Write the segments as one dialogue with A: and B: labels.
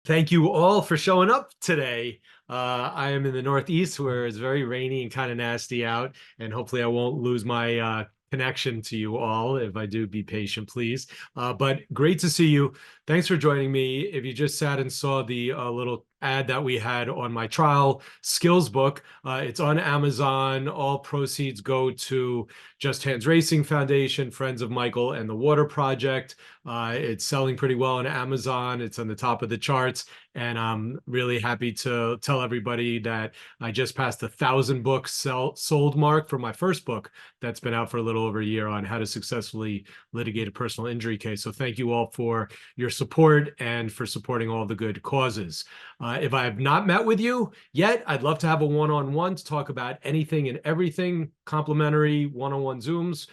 A: Thank you all for showing up today. I am in the Northeast where it's very rainy and kind of nasty out, and hopefully I won't lose my connection to you all. If I do, be patient, please. But great to see you. Thanks for joining me. If you just sat and saw the little ad that we had on my trial skills book, it's on Amazon. All proceeds go to Just Hands Racing Foundation, Friends of Michael, and the Water Project. It's selling pretty well on Amazon. It's on the top of the charts. And I'm really happy to tell everybody that I just passed 1,000 books sold mark for my first book that's been out for a little over a year on how to successfully litigate a personal injury case. So thank you all for your support and for supporting all the good causes. If I have not met with you yet, I'd love to have a one-on-one to talk about anything and everything, complimentary one-on-one Zooms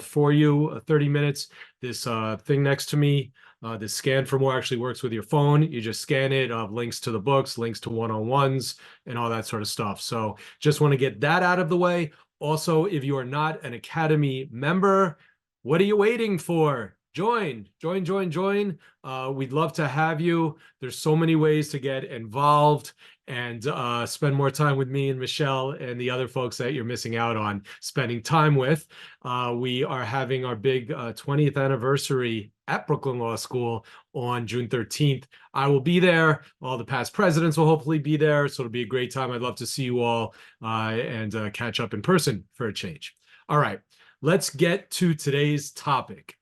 A: for you, 30 minutes. This thing next to me, this Scan for More actually works with your phone. You just scan it, links to the books, links to one-on-ones, and all that sort of stuff. So just want to get that out of the way. Also, if you are not an Academy member, what are you waiting for? Join. We'd love to have you. There's so many ways to get involved and spend more time with me and Michelle and the other folks that you're missing out on spending time with. We are having our big 20th anniversary at Brooklyn Law School on June 13th. I will be there. All the past presidents will hopefully be there. So it'll be a great time. I'd love to see you all and catch up in person for a change. All right, let's get to today's topic: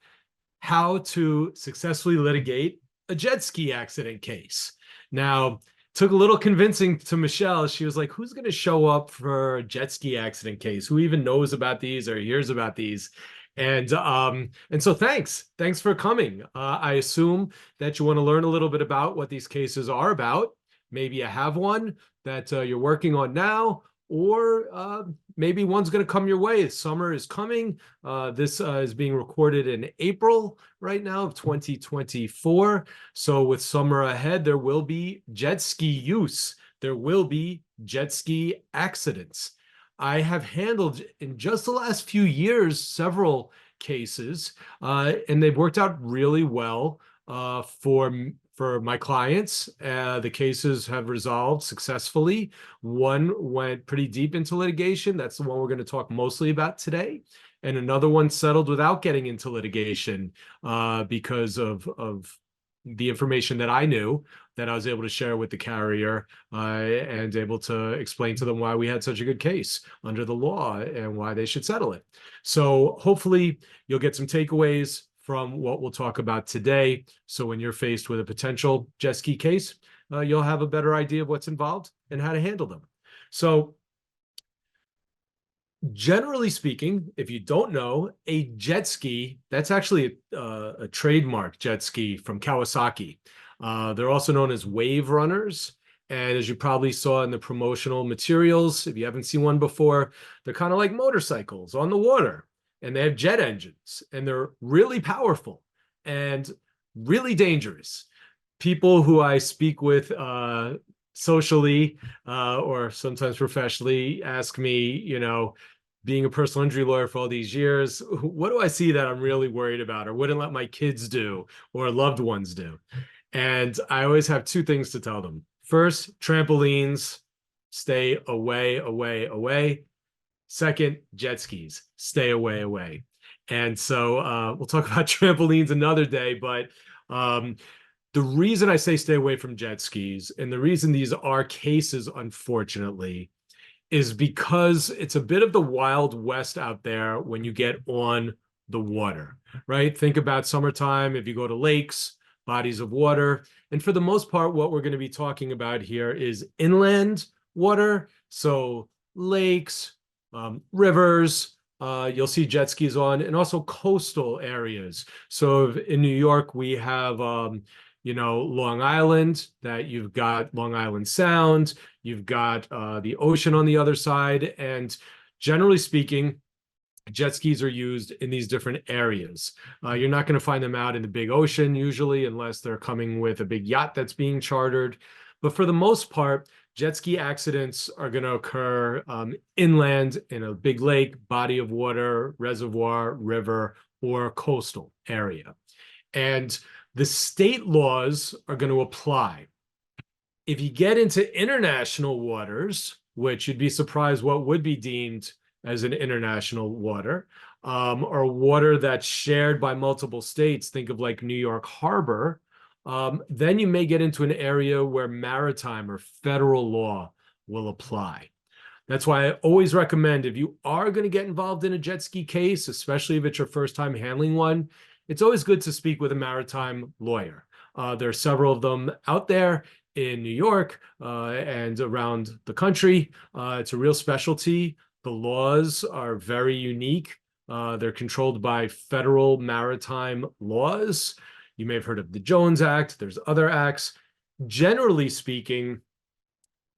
A: how to successfully litigate a jet ski accident case. Now, took a little convincing to Michelle. She was like, who's going to show up for a jet ski accident case? Who even knows about these or hears about these? And so thanks for coming. I assume that you want to learn a little bit about what these cases are about. Maybe you have one that you're working on now, or maybe one's going to come your way. Summer is coming. This is being recorded in April right now of 2024. So with summer ahead, there will be jet ski use. There will be jet ski accidents. I have handled in just the last few years several cases, and they've worked out really well for my clients. The cases have resolved successfully. One went pretty deep into litigation. That's the one we're going to talk mostly about today. And another one settled without getting into litigation because of the information that I knew that I was able to share with the carrier and able to explain to them why we had such a good case under the law and why they should settle it. So hopefully you'll get some takeaways from what we'll talk about today. So when you're faced with a potential jet ski case, you'll have a better idea of what's involved and how to handle them. So generally speaking, if you don't know, a jet ski, that's actually a trademark jet ski from Kawasaki. They're also known as wave runners. And as you probably saw in the promotional materials, if you haven't seen one before, they're kind of like motorcycles on the water. And they have jet engines, and they're really powerful and really dangerous. People who I speak with socially or sometimes professionally ask me, being a personal injury lawyer for all these years, what do I see that I'm really worried about or wouldn't let my kids do or loved ones do? And I always have two things to tell them. First, trampolines, stay away. Second, jet skis, stay away. And so we'll talk about trampolines another day, but the reason I say stay away from jet skis, and the reason these are cases, unfortunately, is because it's a bit of the Wild West out there when you get on the water, right? Think about summertime, if you go to lakes, bodies of water. And for the most part, what we're going to be talking about here is inland water. So lakes, rivers, you'll see jet skis on, and also coastal areas. So in New York, we have, Long Island, that you've got Long Island Sound, you've got the ocean on the other side. And generally speaking, jet skis are used in these different areas. You're not going to find them out in the big ocean usually, unless they're coming with a big yacht that's being chartered. But for the most part, jet ski accidents are going to occur inland in a big lake, body of water, reservoir, river, or coastal area. And the state laws are going to apply. If you get into international waters, which you'd be surprised what would be deemed as an international water, or water that's shared by multiple states, think of like New York Harbor, then you may get into an area where maritime or federal law will apply. That's why I always recommend, if you are going to get involved in a jet ski case, especially if it's your first time handling one, it's always good to speak with a maritime lawyer. There are several of them out there in New York and around the country. It's a real specialty. The laws are very unique. They're controlled by federal maritime laws. You may have heard of the Jones Act. There's other acts. Generally speaking,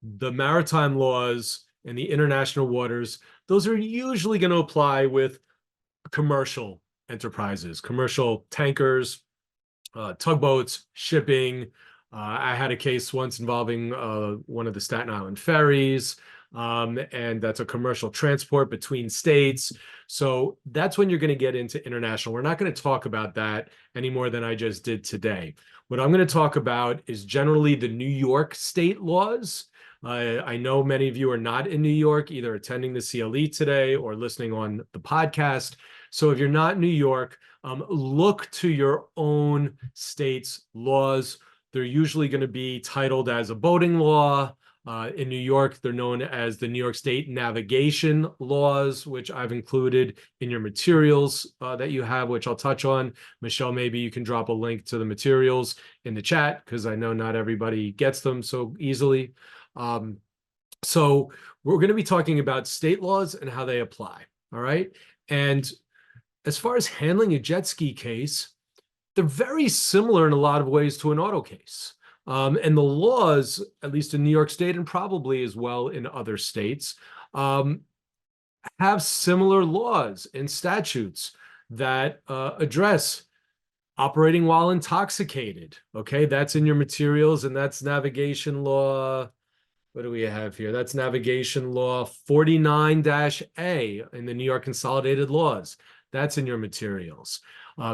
A: the maritime laws in the international waters, those are usually going to apply with commercial enterprises, commercial tankers, tugboats, shipping. I had a case once involving one of the Staten Island ferries, and that's a commercial transport between states. So that's when you're going to get into international. We're not going to talk about that any more than I just did today. What I'm going to talk about is generally the New York state laws. I know many of you are not in New York, either attending the CLE today or listening on the podcast. So if you're not in New York, look to your own state's laws. They're usually going to be titled as a boating law. In New York, they're known as the New York State navigation laws, which I've included in your materials that you have, which I'll touch on. Michelle, maybe you can drop a link to the materials in the chat, because I know not everybody gets them so easily. So we're going to be talking about state laws and how they apply. All right. And as far as handling a jet ski case, they're very similar in a lot of ways to an auto case. And the laws, at least in New York State and probably as well in other states, have similar laws and statutes that address operating while intoxicated. Okay, that's in your materials, and that's navigation law. What do we have here? That's navigation law 49-A in the New York Consolidated Laws. That's in your materials.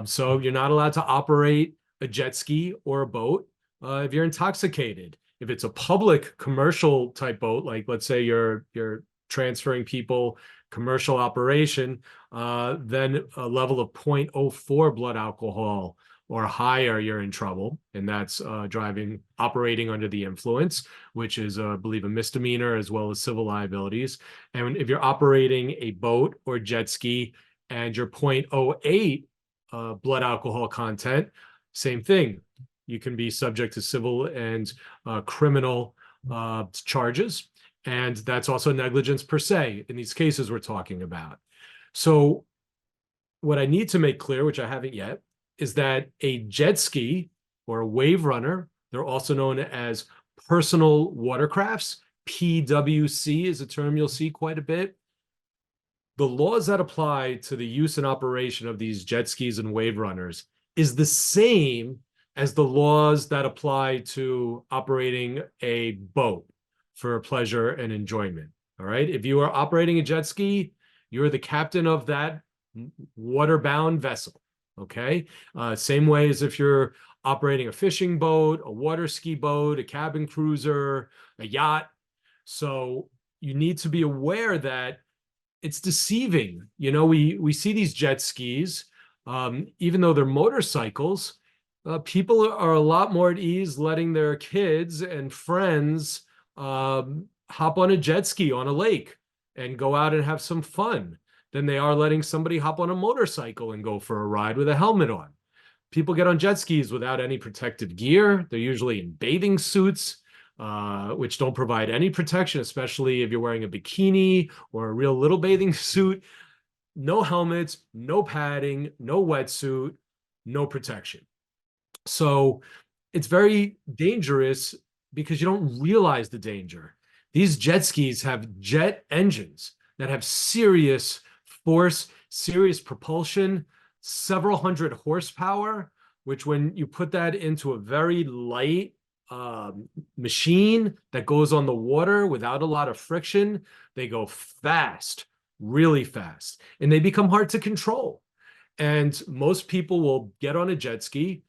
A: So you're not allowed to operate a jet ski or a boat if you're intoxicated. If it's a public commercial type boat, like let's say you're transferring people, commercial operation, then a level of 0.04 blood alcohol or higher, you're in trouble. And that's operating under the influence, which is, I believe, a misdemeanor as well as civil liabilities. And if you're operating a boat or jet ski and your 0.08 blood alcohol content, same thing. You can be subject to civil and criminal charges. And that's also negligence per se in these cases we're talking about. So what I need to make clear, which I haven't yet, is that a jet ski or a wave runner, they're also known as personal watercrafts. PWC is a term you'll see quite a bit. The laws that apply to the use and operation of these jet skis and wave runners is the same as the laws that apply to operating a boat for pleasure and enjoyment. All right. If you are operating a jet ski, you're the captain of that waterbound vessel. Okay. Same way as if you're operating a fishing boat, a water ski boat, a cabin cruiser, a yacht. So you need to be aware that it's deceiving. You know, we see these jet skis, even though they're motorcycles, people are a lot more at ease letting their kids and friends hop on a jet ski on a lake and go out and have some fun than they are letting somebody hop on a motorcycle and go for a ride with a helmet on. People get on jet skis without any protective gear. They're usually in bathing suits, which don't provide any protection, especially if you're wearing a bikini or a real little bathing suit. No helmets, no padding, no wetsuit, no protection. So it's very dangerous because you don't realize the danger. These jet skis have jet engines that have serious force, serious propulsion, several hundred horsepower, which when you put that into a very light machine that goes on the water without a lot of friction, they go fast, really fast, and they become hard to control. And most people will get on a jet ski,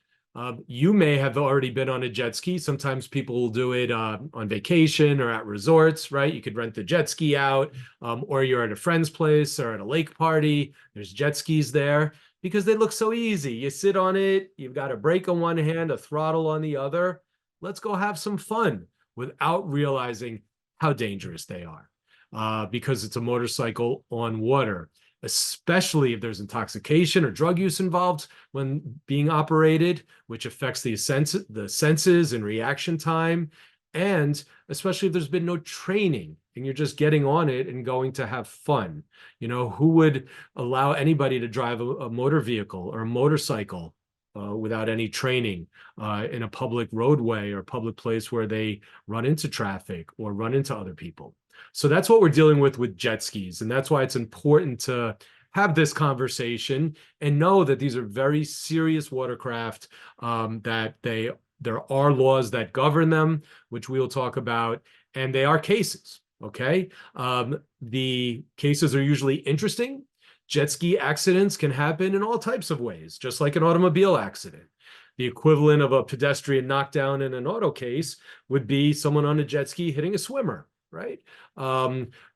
A: You may have already been on a jet ski. Sometimes people will do it on vacation or at resorts, right? You could rent the jet ski out, or you're at a friend's place or at a lake party. There's jet skis there because they look so easy. You sit on it, you've got a brake on one hand, a throttle on the other. Let's go have some fun without realizing how dangerous they are, because it's a motorcycle on water, especially if there's intoxication or drug use involved when being operated, which affects the senses and reaction time. And especially if there's been no training and you're just getting on it and going to have fun. Who would allow anybody to drive a motor vehicle or a motorcycle without any training in a public roadway or public place where they run into traffic or run into other people? So that's what we're dealing with jet skis. And that's why it's important to have this conversation and know that these are very serious watercraft, that there are laws that govern them, which we'll talk about, and they are cases, okay? The cases are usually interesting. Jet ski accidents can happen in all types of ways, just like an automobile accident. The equivalent of a pedestrian knockdown in an auto case would be someone on a jet ski hitting a swimmer, right?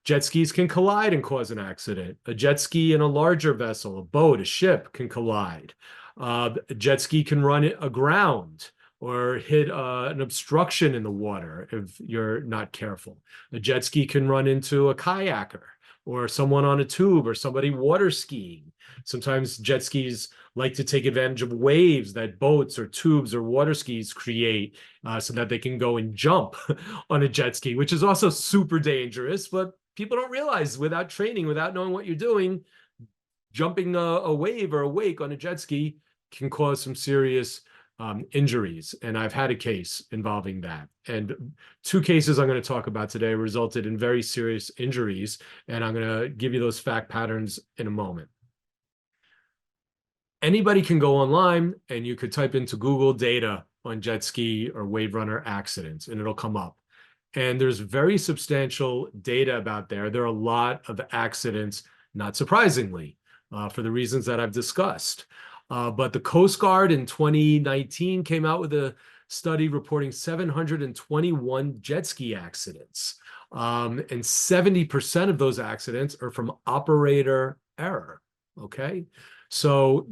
A: Jet skis can collide and cause an accident. A jet ski in a larger vessel, a boat, a ship, can collide. A jet ski can run aground or hit an obstruction in the water if you're not careful. A jet ski can run into a kayaker or someone on a tube or somebody water skiing. Sometimes jet skis like to take advantage of waves that boats or tubes or water skis create, so that they can go and jump on a jet ski, which is also super dangerous. But people don't realize, without training, without knowing what you're doing, jumping a wave or a wake on a jet ski can cause some serious injuries. And I've had a case involving that. And two cases I'm going to talk about today resulted in very serious injuries. And I'm going to give you those fact patterns in a moment. Anybody can go online and you could type into Google data on jet ski or wave runner accidents, and it'll come up. And there's very substantial data about there. There are a lot of accidents, not surprisingly, for the reasons that I've discussed. But the Coast Guard in 2019 came out with a study reporting 721 jet ski accidents. And 70% of those accidents are from operator error, okay? So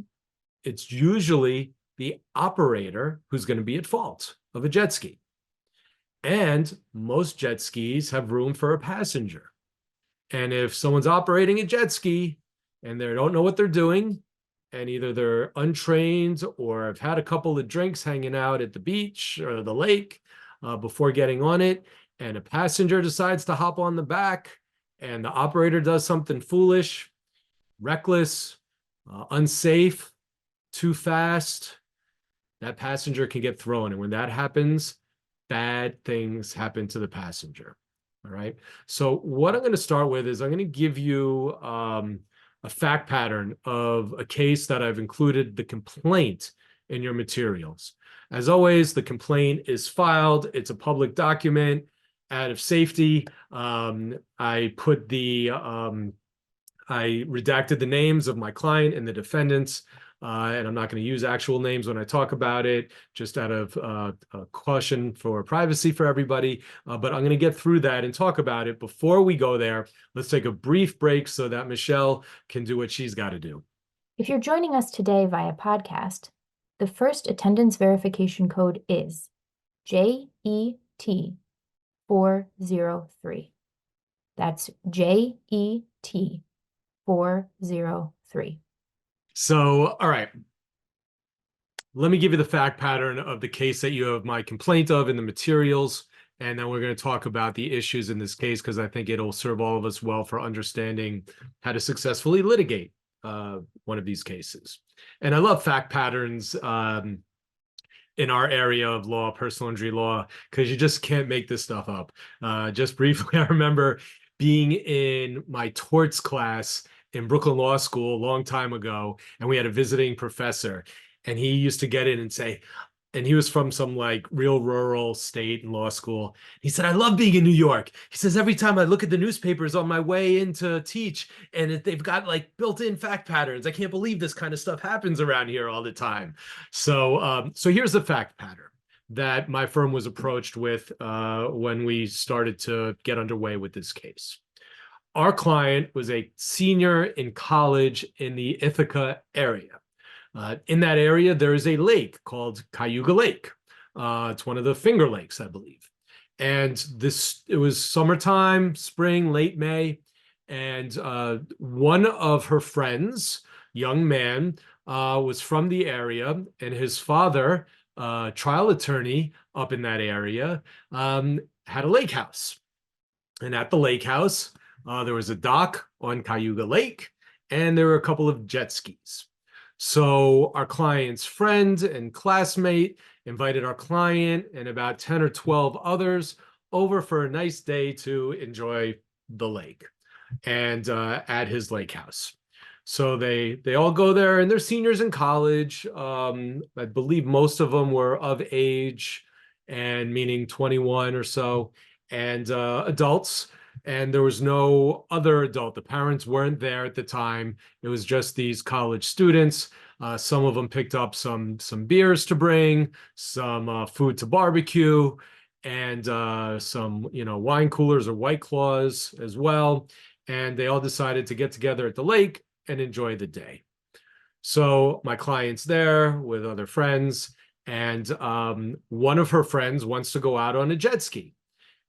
A: it's usually the operator who's going to be at fault of a jet ski. And most jet skis have room for a passenger. And if someone's operating a jet ski and they don't know what they're doing, and either they're untrained or have had a couple of drinks hanging out at the beach or the lake before getting on it, and a passenger decides to hop on the back and the operator does something foolish, reckless, unsafe, too fast, that passenger can get thrown. And when that happens, bad things happen to the passenger. All right. So what I'm going to start with is I'm going to give you a fact pattern of a case that I've included the complaint in your materials. As always, the complaint is filed. It's a public document. Out of safety, I redacted the names of my client and the defendants, and I'm not going to use actual names when I talk about it, just out of caution for privacy for everybody. But I'm going to get through that and talk about it. Before we go there, let's take a brief break so that Michelle can do what she's got to do.
B: If you're joining us today via podcast, the first attendance verification code is JET 403. That's JET 403.
A: So, all right. Let me give you the fact pattern of the case that you have my complaint of in the materials, and then we're going to talk about the issues in this case, because I think it'll serve all of us well for understanding how to successfully litigate one of these cases. And I love fact patterns in our area of law, personal injury law, because you just can't make this stuff up. Just briefly, I remember being in my torts class in Brooklyn Law School a long time ago, and we had a visiting professor, and he used to get in and say, and he was from some like real rural state in law school. He said, I love being in New York. He says, every time I look at the newspapers on my way in to teach, and they've got like built-in fact patterns. I can't believe this kind of stuff happens around here all the time. So here's the fact pattern that my firm was approached with when we started to get underway with this case. Our client was a senior in college in the Ithaca area. In that area, there is a lake called Cayuga Lake. It's one of the Finger Lakes, I believe. And it was summertime, spring, late May, and one of her friends, young man, was from the area, and his father, trial attorney up in that area, had a lake house. And at the lake house, there was a dock on Cayuga Lake, and there were a couple of jet skis. So our client's friend and classmate invited our client and about 10 or 12 others over for a nice day to enjoy the lake and at his lake house. So they all go there, and they're seniors in college. I believe most of them were of age, and meaning 21 or so, and adults. And there was no other adult. The parents weren't there at the time. It was just these college students. Some of them picked up some beers to bring, some food to barbecue, and some wine coolers or White Claws as well. And they all decided to get together at the lake and enjoy the day. So my client's there with other friends, and one of her friends wants to go out on a jet ski.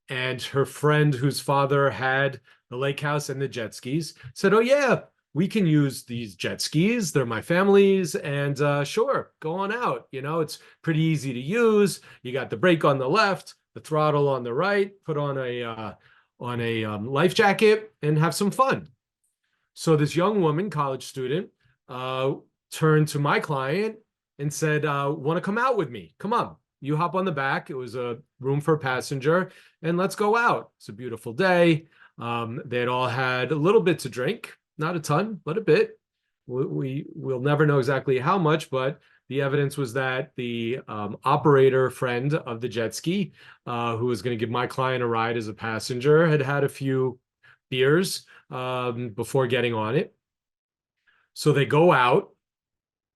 A: And her friend, whose father had the lake house and the jet skis, said, oh, yeah, we can use these jet skis. They're my family's. And sure, go on out. It's pretty easy to use. You got the brake on the left, the throttle on the right, put on a life jacket and have some fun. So this young woman, college student, turned to my client and said, want to come out with me? Come on. You hop on the back. It was a room for a passenger, and let's go out. It's a beautiful day. They'd all had a little bit to drink, not a ton, but a bit. We'll never know exactly how much, but the evidence was that the operator friend of the jet ski, who was going to give my client a ride as a passenger, had had a few beers before getting on it. So they go out,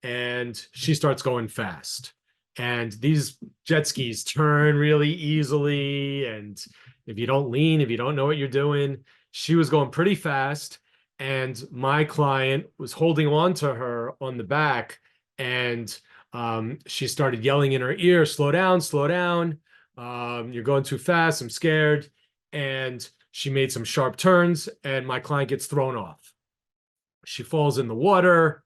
A: and she starts going fast. And these jet skis turn really easily. And if you don't lean, if you don't know what you're doing, she was going pretty fast. And my client was holding on to her on the back. And she started yelling in her ear, slow down, slow down. You're going too fast. I'm scared. And she made some sharp turns, and my client gets thrown off. She falls in the water.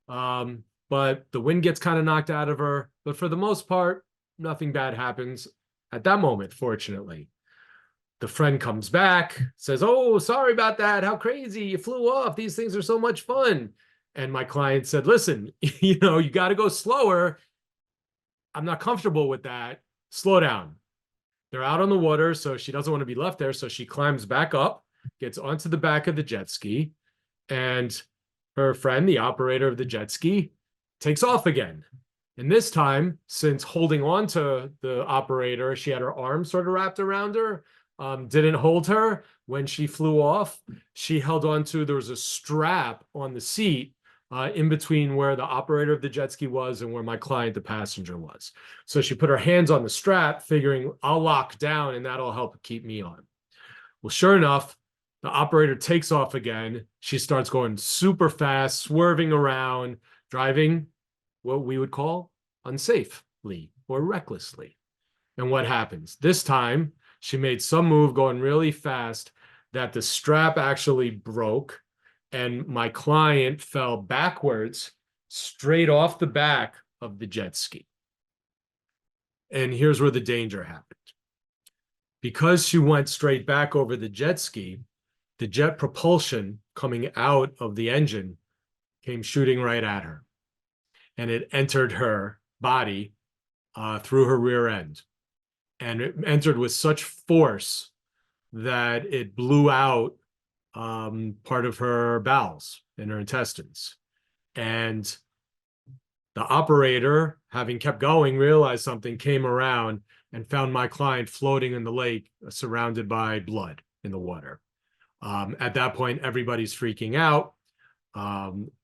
A: But the wind gets kind of knocked out of her. But for the most part, nothing bad happens at that moment, fortunately. The friend comes back, says, oh, sorry about that. How crazy. You flew off. These things are so much fun. And my client said, listen, you got to go slower. I'm not comfortable with that. Slow down. They're out on the water, so she doesn't want to be left there. So she climbs back up, gets onto the back of the jet ski, and her friend, the operator of the jet ski, takes off again. And this time, since holding on to the operator, she had her arm sort of wrapped around her, didn't hold her when she flew off. She held on to, there was a strap on the seat in between where the operator of the jet ski was and where my client, the passenger, was. So she put her hands on the strap, figuring I'll lock down and that'll help keep me on. Well, sure enough, the operator takes off again. She starts going super fast, swerving around, driving what we would call unsafely or recklessly. And what happens? This time, she made some move going really fast that the strap actually broke, and my client fell backwards straight off the back of the jet ski. And here's where the danger happened. Because she went straight back over the jet ski, the jet propulsion coming out of the engine came shooting right at her. And it entered her body through her rear end. And it entered with such force that it blew out part of her bowels and her intestines. And The operator, having kept going, realized something, came around and found my client floating in the lake, surrounded by blood in the water. At that point, everybody's freaking out.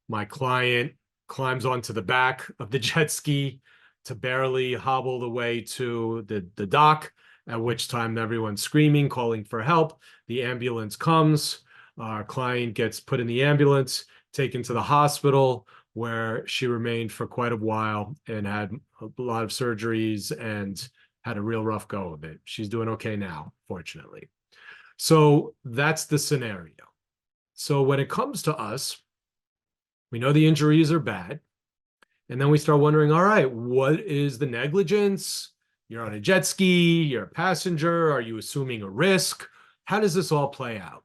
A: My client climbs onto the back of the jet ski to barely hobble the way to the dock, at which time everyone's screaming, calling for help. The ambulance comes. Our client gets put in the ambulance, taken to the hospital, where she remained for quite a while and had a lot of surgeries and had a real rough go of it. She's doing okay now, fortunately. So that's the scenario. So when it comes to us, we know the injuries are bad. And then we start wondering, all right, what is the negligence? You're on a jet ski, you're a passenger. Are you assuming a risk? How does this all play out?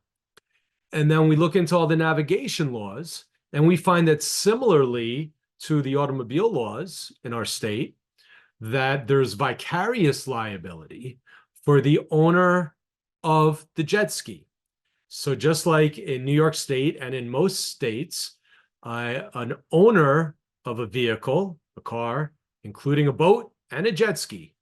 A: And then we look into all the navigation laws, and we find that similarly to the automobile laws in our state, that there's vicarious liability for the owner of the jet ski. So just like in New York State and in most states, an owner of a vehicle, a car, including a boat and a jet ski,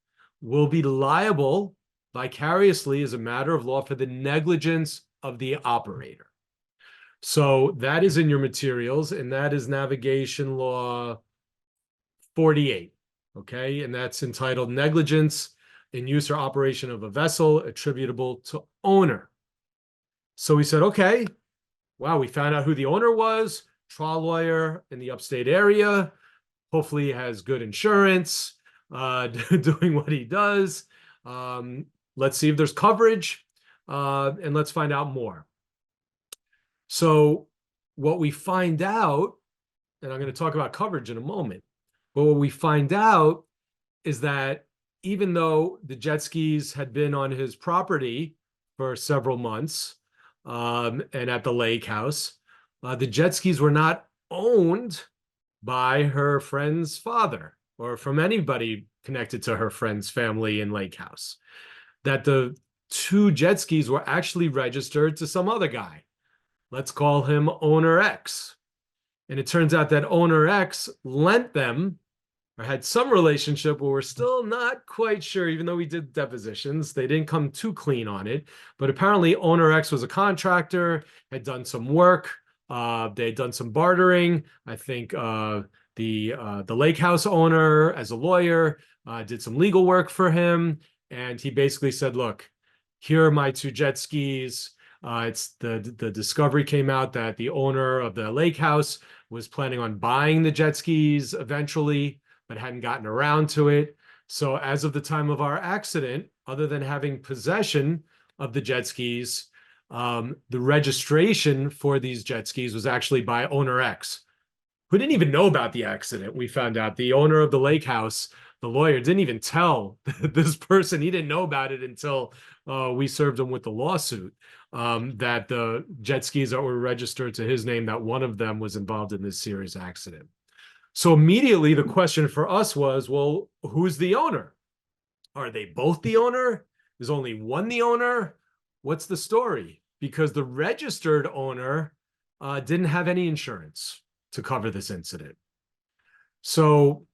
A: will be liable vicariously as a matter of law for the negligence of the operator. So that is in your materials, and that is Navigation Law 48, okay? And that's entitled Negligence in Use or Operation of a Vessel Attributable to Owner. So we said, okay, wow, we found out who the owner was, trial lawyer in the upstate area, hopefully has good insurance, doing what he does. Let's see if there's coverage, and let's find out more. So what we find out, and I'm going to talk about coverage in a moment, but what we find out is that even though the jet skis had been on his property for several months, and at the lake house, the jet skis were not owned by her friend's father or from anybody connected to her friend's family in Lake House. That the two jet skis were actually registered to some other guy. Let's call him Owner X. And it turns out that Owner X lent them or had some relationship, but we're still not quite sure, even though we did depositions. They didn't come too clean on it. But apparently Owner X was a contractor, had done some work. They had done some bartering. I think the lake house owner, as a lawyer, did some legal work for him. And he basically said, look, here are my two jet skis. It's the discovery came out that the owner of the lake house was planning on buying the jet skis eventually, but hadn't gotten around to it. So as of the time of our accident, other than having possession of the jet skis, the registration for these jet skis was actually by Owner X, who didn't even know about the accident. We found out the owner of the lake house, the lawyer, didn't even tell this person. He didn't know about it until we served him with the lawsuit, that the jet skis that were registered to his name, that one of them was involved in this serious accident. So immediately the question for us was, well, who's the owner? Are they both the owner? Is only one the owner? What's the story? Because the registered owner didn't have any insurance to cover this incident. So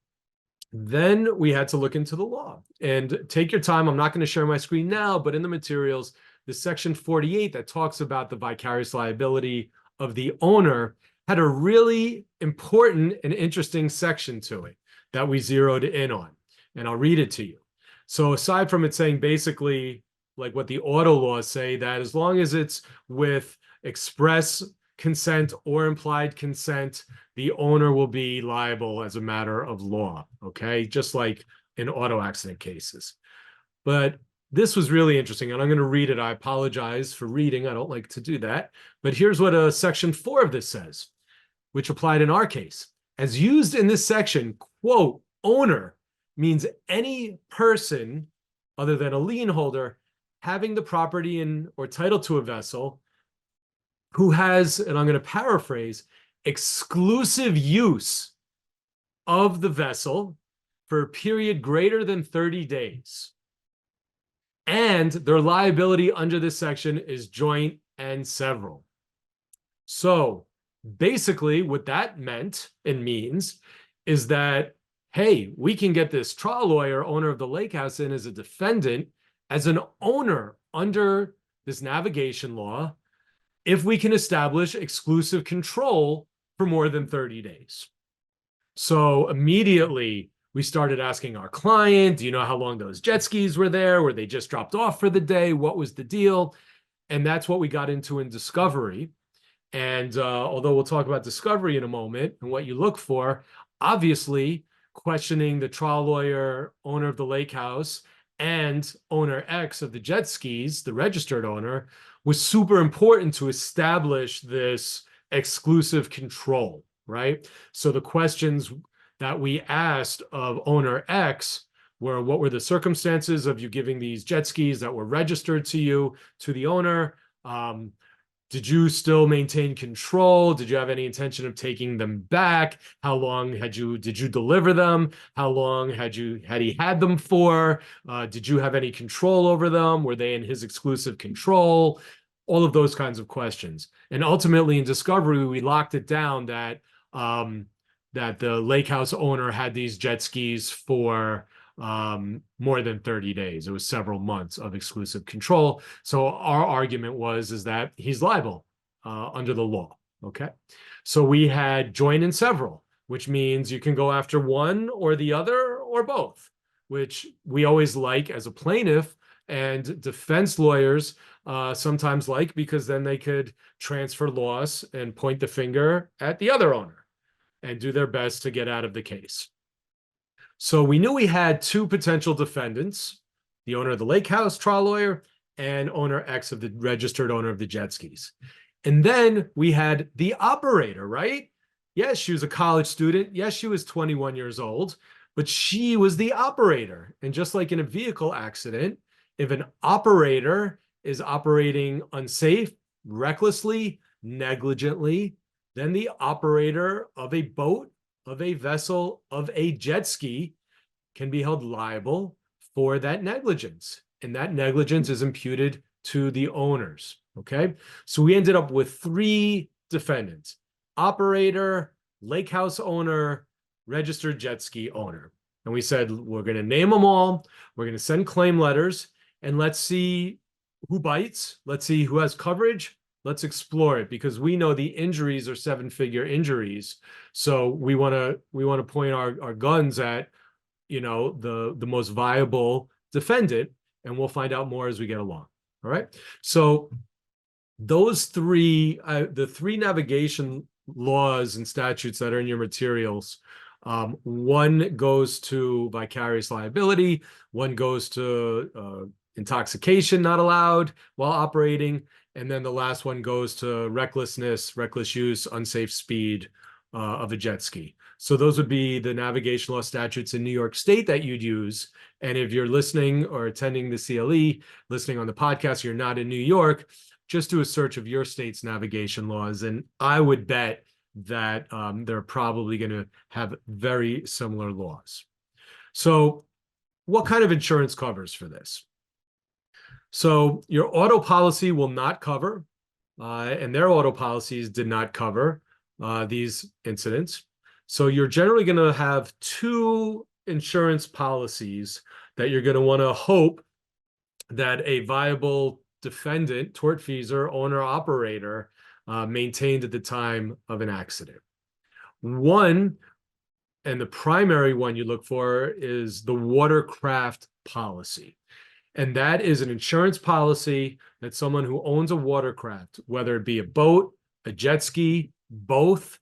A: then we had to look into the law. And take your time. I'm not going to share my screen now, but in the materials, the section 48 that talks about the vicarious liability of the owner had a really important and interesting section to it that we zeroed in on. And I'll read it to you. So aside from it saying basically like what the auto laws say, that as long as it's with express consent or implied consent, the owner will be liable as a matter of law, okay? Just like in auto accident cases. But this was really interesting, and I'm going to read it. I apologize for reading. I don't like to do that. But here's what section 4 of this says, which applied in our case. As used in this section, quote, owner means any person other than a lien holder having the property in or title to a vessel who has, and I'm going to paraphrase, exclusive use of the vessel for a period greater than 30 days. And their liability under this section is joint and several. So basically what that meant and means is that, hey, we can get this trial lawyer, owner of the lake house, in as a defendant, as an owner under this navigation law, if we can establish exclusive control for more than 30 days. So immediately we started asking our client, do you know how long those jet skis were there? Were they just dropped off for the day? What was the deal? And that's what we got into in discovery. And although we'll talk about discovery in a moment and what you look for, obviously questioning the trial lawyer, owner of the lake house, and owner X of the jet skis, the registered owner, was super important to establish this exclusive control, right? So the questions that we asked of owner X were, what were the circumstances of you giving these jet skis that were registered to you, to the owner? Did you still maintain control? Did you have any intention of taking them back? How long did you deliver them? How long had he had them for? Did you have any control over them? Were they in his exclusive control? All of those kinds of questions. And ultimately in discovery, we locked it down that that the lake house owner had these jet skis for more than 30 days. It was several months of exclusive control. So our argument is that he's liable under the law. Okay. So we had joint and several, which means you can go after one or the other or both, which we always like as a plaintiff, and defense lawyers sometimes like, because then they could transfer loss and point the finger at the other owner and do their best to get out of the case. So we knew we had two potential defendants, the owner of the lake house, trial lawyer, and owner X of the registered owner of the jet skis. And then we had the operator, right? Yes, she was a college student. Yes, she was 21 years old, but she was the operator. And just like in a vehicle accident, if an operator is operating unsafe, recklessly, negligently, then the operator of a boat, of a vessel, of a jet ski can be held liable for that negligence. And that negligence is imputed to the owners. Okay. So we ended up with three defendants: operator, lake house owner, registered jet ski owner. And we said, we're going to name them all. We're going to send claim letters, and let's see who bites. Let's see who has coverage. Let's explore it, because we know the injuries are seven-figure injuries. So we want to point our guns at, the most viable defendant, and we'll find out more as we get along. All right. So those three, the three navigation laws and statutes that are in your materials, one goes to vicarious liability, one goes to intoxication not allowed while operating, and then the last one goes to recklessness, reckless use, unsafe speed of a jet ski. So those would be the navigation law statutes in New York State that you'd use. And if you're listening or attending the CLE, listening on the podcast, you're not in New York, just do a search of your state's navigation laws. And I would bet that they're probably going to have very similar laws. So what kind of insurance covers for this? So your auto policy will not cover, and their auto policies did not cover these incidents. So you're generally going to have two insurance policies that you're going to want to hope that a viable defendant, tortfeasor, owner, operator maintained at the time of an accident. One, and the primary one you look for, is the watercraft policy. And that is an insurance policy that someone who owns a watercraft, whether it be a boat, a jet ski, both,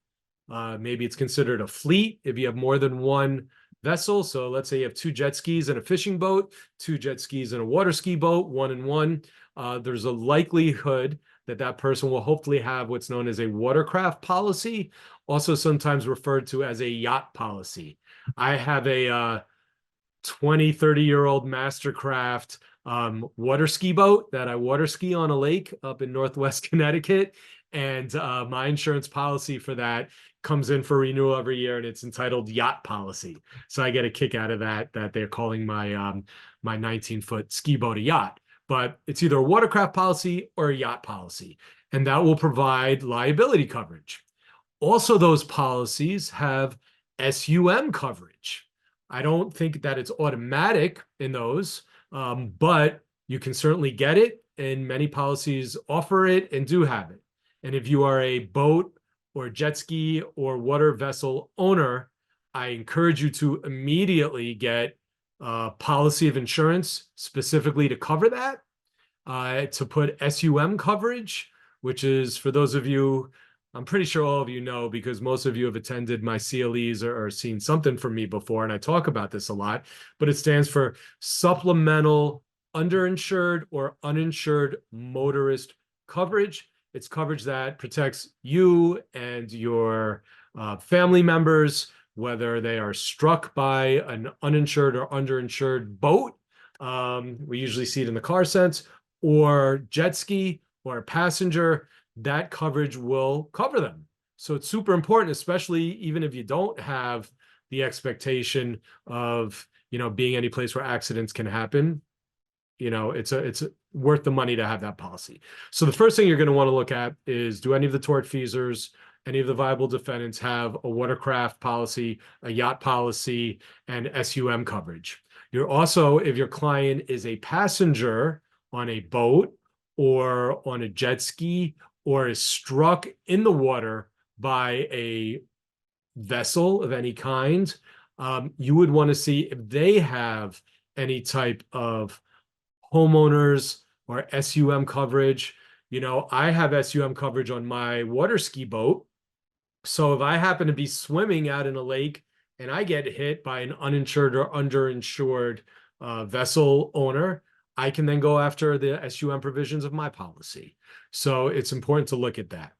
A: maybe it's considered a fleet if you have more than one vessel. So let's say you have two jet skis and a fishing boat, two jet skis and a water ski boat, one and one. There's a likelihood that that person will hopefully have what's known as a watercraft policy, also sometimes referred to as a yacht policy. I have a 20, 30-year-old Mastercraft water ski boat that I water ski on a lake up in Northwest Connecticut. And my insurance policy for that comes in for renewal every year, and it's entitled Yacht Policy. So I get a kick out of that they're calling my my 19-foot ski boat a yacht. But it's either a watercraft policy or a yacht policy, and that will provide liability coverage. Also, those policies have SUM coverage. I don't think that it's automatic in those, but you can certainly get it, and many policies offer it and do have it. And if you are a boat or jet ski or water vessel owner, I encourage you to immediately get a policy of insurance specifically to cover that, to put SUM coverage, which is, for those of you, I'm pretty sure all of you know, because most of you have attended my CLEs or seen something from me before, and I talk about this a lot, but it stands for Supplemental Underinsured or Uninsured Motorist Coverage. It's coverage that protects you and your family members, whether they are struck by an uninsured or underinsured boat. We usually see it in the car sense, or jet ski or a passenger. That coverage will cover them. So it's super important, especially even if you don't have the expectation of, being any place where accidents can happen. It's worth the money to have that policy. So the first thing you're going to want to look at is, do any of the tortfeasors, any of the viable defendants have a watercraft policy, a yacht policy, and SUM coverage? You're also, if your client is a passenger on a boat or on a jet ski, or is struck in the water by a vessel of any kind, you would want to see if they have any type of homeowners or SUM coverage. I have SUM coverage on my water ski boat. So if I happen to be swimming out in a lake and I get hit by an uninsured or underinsured vessel owner, I can then go after the SUM provisions of my policy. So it's important to look at that.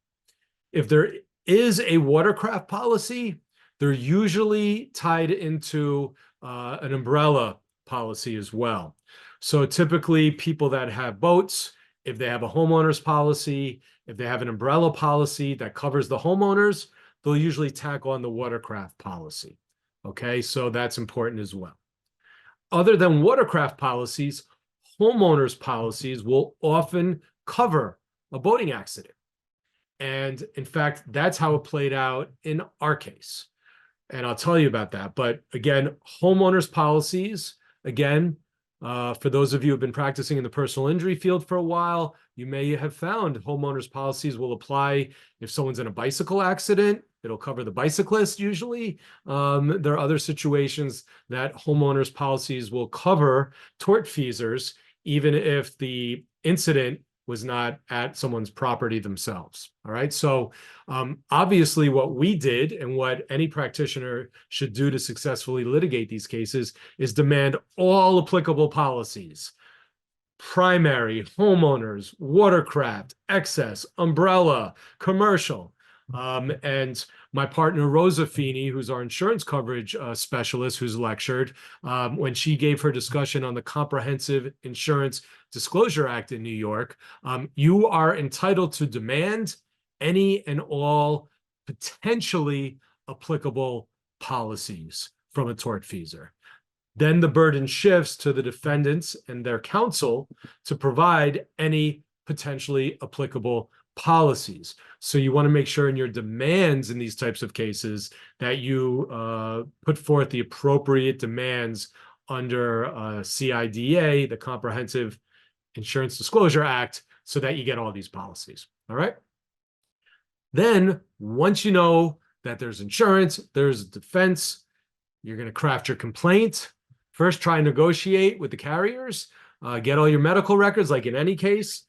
A: If there is a watercraft policy, they're usually tied into an umbrella policy as well. So typically people that have boats, if they have a homeowner's policy, if they have an umbrella policy that covers the homeowners, they'll usually tack on the watercraft policy. Okay, so that's important as well. Other than watercraft policies, homeowners policies will often cover a boating accident. And in fact, that's how it played out in our case. And I'll tell you about that. But again, homeowners policies, again, for those of you who have been practicing in the personal injury field for a while, you may have found homeowners policies will apply if someone's in a bicycle accident. It'll cover the bicyclist usually. There are other situations that homeowners policies will cover tortfeasors, even if the incident was not at someone's property themselves. All right. So obviously what we did and what any practitioner should do to successfully litigate these cases is demand all applicable policies: primary, homeowners, watercraft, excess, umbrella, commercial. And my partner, Rosa Feeney, who's our insurance coverage specialist, who's lectured, when she gave her discussion on the Comprehensive Insurance Disclosure Act in New York, you are entitled to demand any and all potentially applicable policies from a tortfeasor. Then the burden shifts to the defendants and their counsel to provide any potentially applicable policies. So you want to make sure in your demands in these types of cases that you put forth the appropriate demands under CIDA, the Comprehensive Insurance Disclosure Act, so that you get all these policies. All right. Then once you know that there's insurance, there's defense, you're going to craft your complaint. First, try and negotiate with the carriers, get all your medical records, like in any case.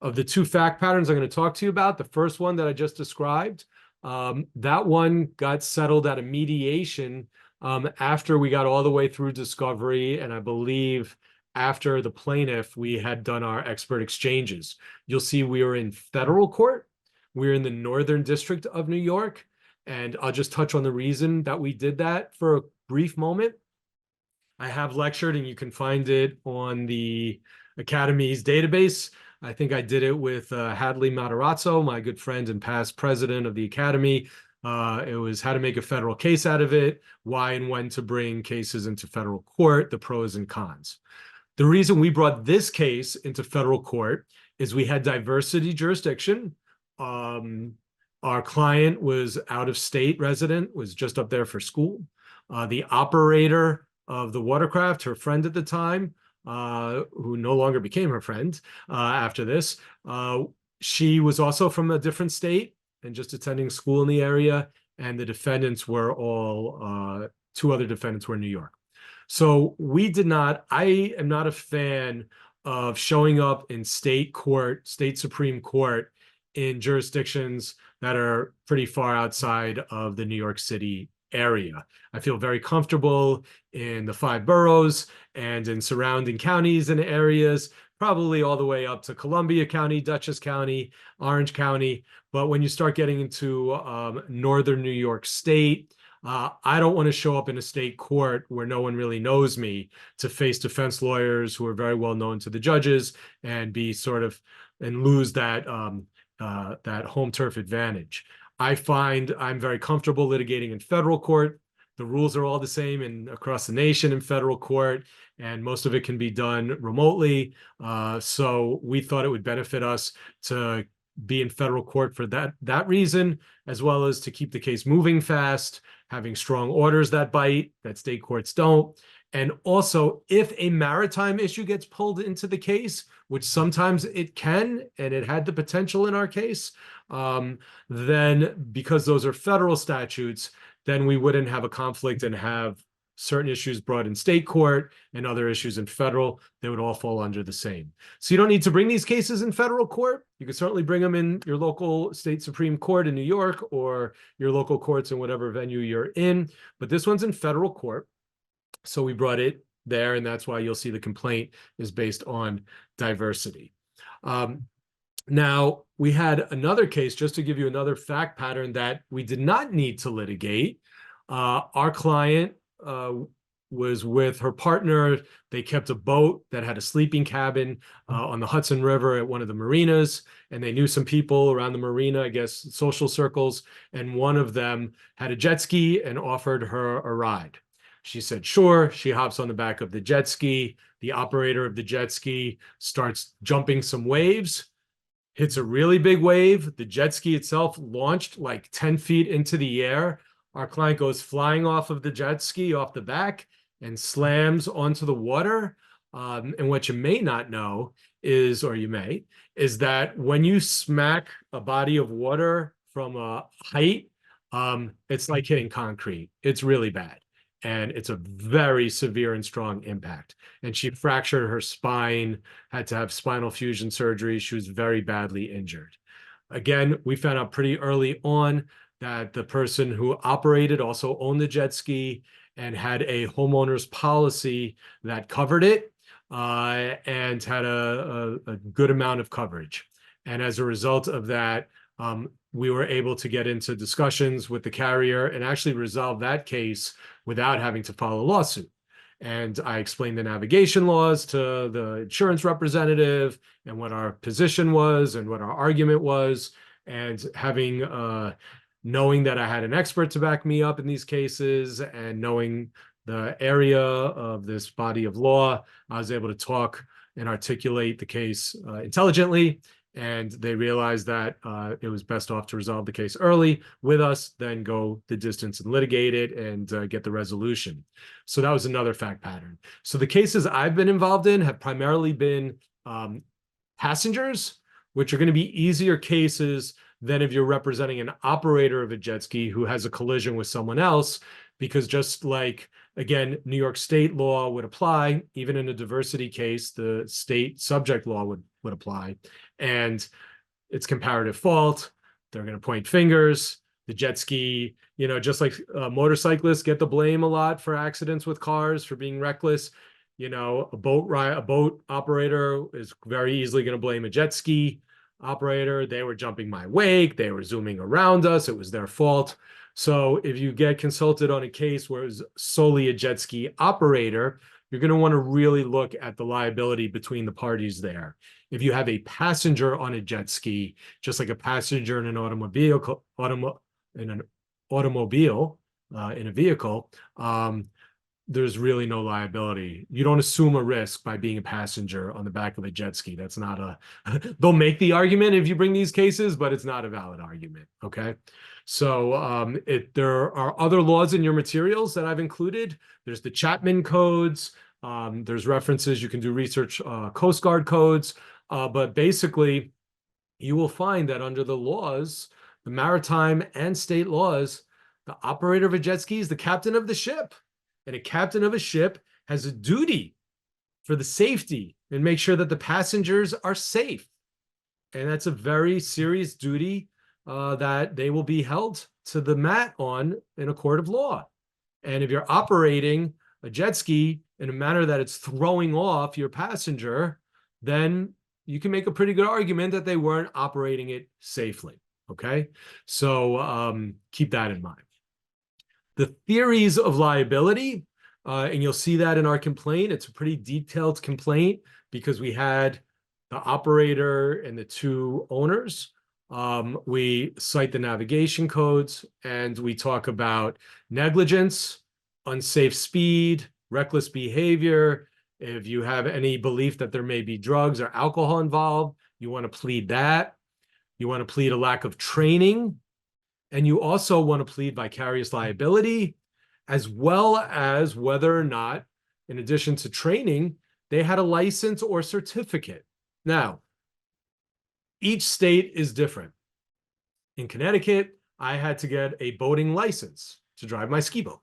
A: Of the two fact patterns I'm going to talk to you about, the first one that I just described, that one got settled at a mediation after we got all the way through discovery, and I believe after the plaintiff, we had done our expert exchanges. You'll see we were in federal court. We're in the Northern District of New York, and I'll just touch on the reason that we did that for a brief moment. I have lectured, and you can find it on the Academy's database. I think I did it with Hadley Matarazzo, my good friend and past president of the Academy. It was how to make a federal case out of it, why and when to bring cases into federal court, the pros and cons. The reason we brought this case into federal court is we had diversity jurisdiction. Our client was out of state resident, was just up there for school. The operator of the watercraft, her friend at the time, who no longer became her friend after this, she was also from a different state and just attending school in the area. And the defendants were all, two other defendants were in New York. So we did not, I am not a fan of showing up in state court, state Supreme Court in jurisdictions that are pretty far outside of the New York City area. I feel very comfortable in the 5 boroughs and in surrounding counties and areas, probably all the way up to Columbia County, Dutchess County, Orange County. But when you start getting into northern New York State, I don't want to show up in a state court where no one really knows me to face defense lawyers who are very well known to the judges and be sort of and lose that that home turf advantage. I find I'm very comfortable litigating in federal court. The rules are all the same in across the nation in federal court, and most of it can be done remotely. So we thought it would benefit us to be in federal court for that reason, as well as to keep the case moving fast, having strong orders that bite, that state courts don't. And also, if a maritime issue gets pulled into the case, which sometimes it can, and it had the potential in our case, then because those are federal statutes, then we wouldn't have a conflict and have certain issues brought in state court and other issues in federal. They would all fall under the same. So you don't need to bring these cases in federal court. You can certainly bring them in your local state Supreme Court in New York or your local courts in whatever venue you're in. But this one's in federal court. So we brought it there, and that's why you'll see the complaint is based on diversity. Now, we had another case, just to give you another fact pattern that we did not need to litigate. Our client was with her partner. They kept a boat that had a sleeping cabin on the Hudson River at one of the marinas, and they knew some people around the marina, I guess, social circles, and one of them had a jet ski and offered her a ride. She said, sure. She hops on the back of the jet ski. The operator of the jet ski starts jumping some waves, hits a really big wave. The jet ski itself launched like 10 feet into the air. Our client goes flying off of the jet ski off the back and slams onto the water. And what you may not know is, or you may, is that when you smack a body of water from a height, it's like hitting concrete. It's really bad. And it's a very severe and strong impact. And she fractured her spine, had to have spinal fusion surgery. She was very badly injured. Again, we found out pretty early on that the person who operated also owned the jet ski and had a homeowner's policy that covered it and had a good amount of coverage. And as a result of that, we were able to get into discussions with the carrier and actually resolve that case without having to file a lawsuit. And I explained the navigation laws to the insurance representative and what our position was and what our argument was. And having, knowing that I had an expert to back me up in these cases and knowing the area of this body of law, I was able to talk and articulate the case intelligently. And they realized that it was best off to resolve the case early with us, then go the distance and litigate it and get the resolution. So that was another fact pattern. So the cases I've been involved in have primarily been passengers, which are going to be easier cases than if you're representing an operator of a jet ski who has a collision with someone else, because just like, again, New York state law would apply, even in a diversity case, the state subject law would apply. And it's comparative fault. They're going to point fingers. The jet ski, you know, just like motorcyclists get the blame a lot for accidents with cars, for being reckless. You know, a boat operator is very easily going to blame a jet ski operator. They were jumping my wake. They were zooming around us. It was their fault. So if you get consulted on a case where it's solely a jet ski operator, you're going to want to really look at the liability between the parties there. If you have a passenger on a jet ski, just like a passenger in an in a vehicle, there's really no liability. You don't assume a risk by being a passenger on the back of a jet ski. That's not a, they'll make the argument if you bring these cases, but it's not a valid argument. Okay. So there are other laws in your materials that I've included. There's the Chapman codes. There's references. You can do research, Coast Guard codes. But basically, you will find that under the laws, the maritime and state laws, the operator of a jet ski is the captain of the ship. And a captain of a ship has a duty for the safety and make sure that the passengers are safe. And that's a very serious duty that they will be held to the mat on in a court of law. And if you're operating a jet ski in a manner that it's throwing off your passenger, then you can make a pretty good argument that they weren't operating it safely. Okay, so keep that in mind. The theories of liability, and you'll see that in our complaint. It's a pretty detailed complaint because we had the operator and the two owners. We cite the navigation codes and we talk about negligence, unsafe speed, reckless behavior. If you have any belief that there may be drugs or alcohol involved, you want to plead that. You want to plead a lack of training. And you also want to plead vicarious liability, as well as whether or not, in addition to training, they had a license or certificate. Now, each state is different. In Connecticut, I had to get a boating license to drive my ski boat.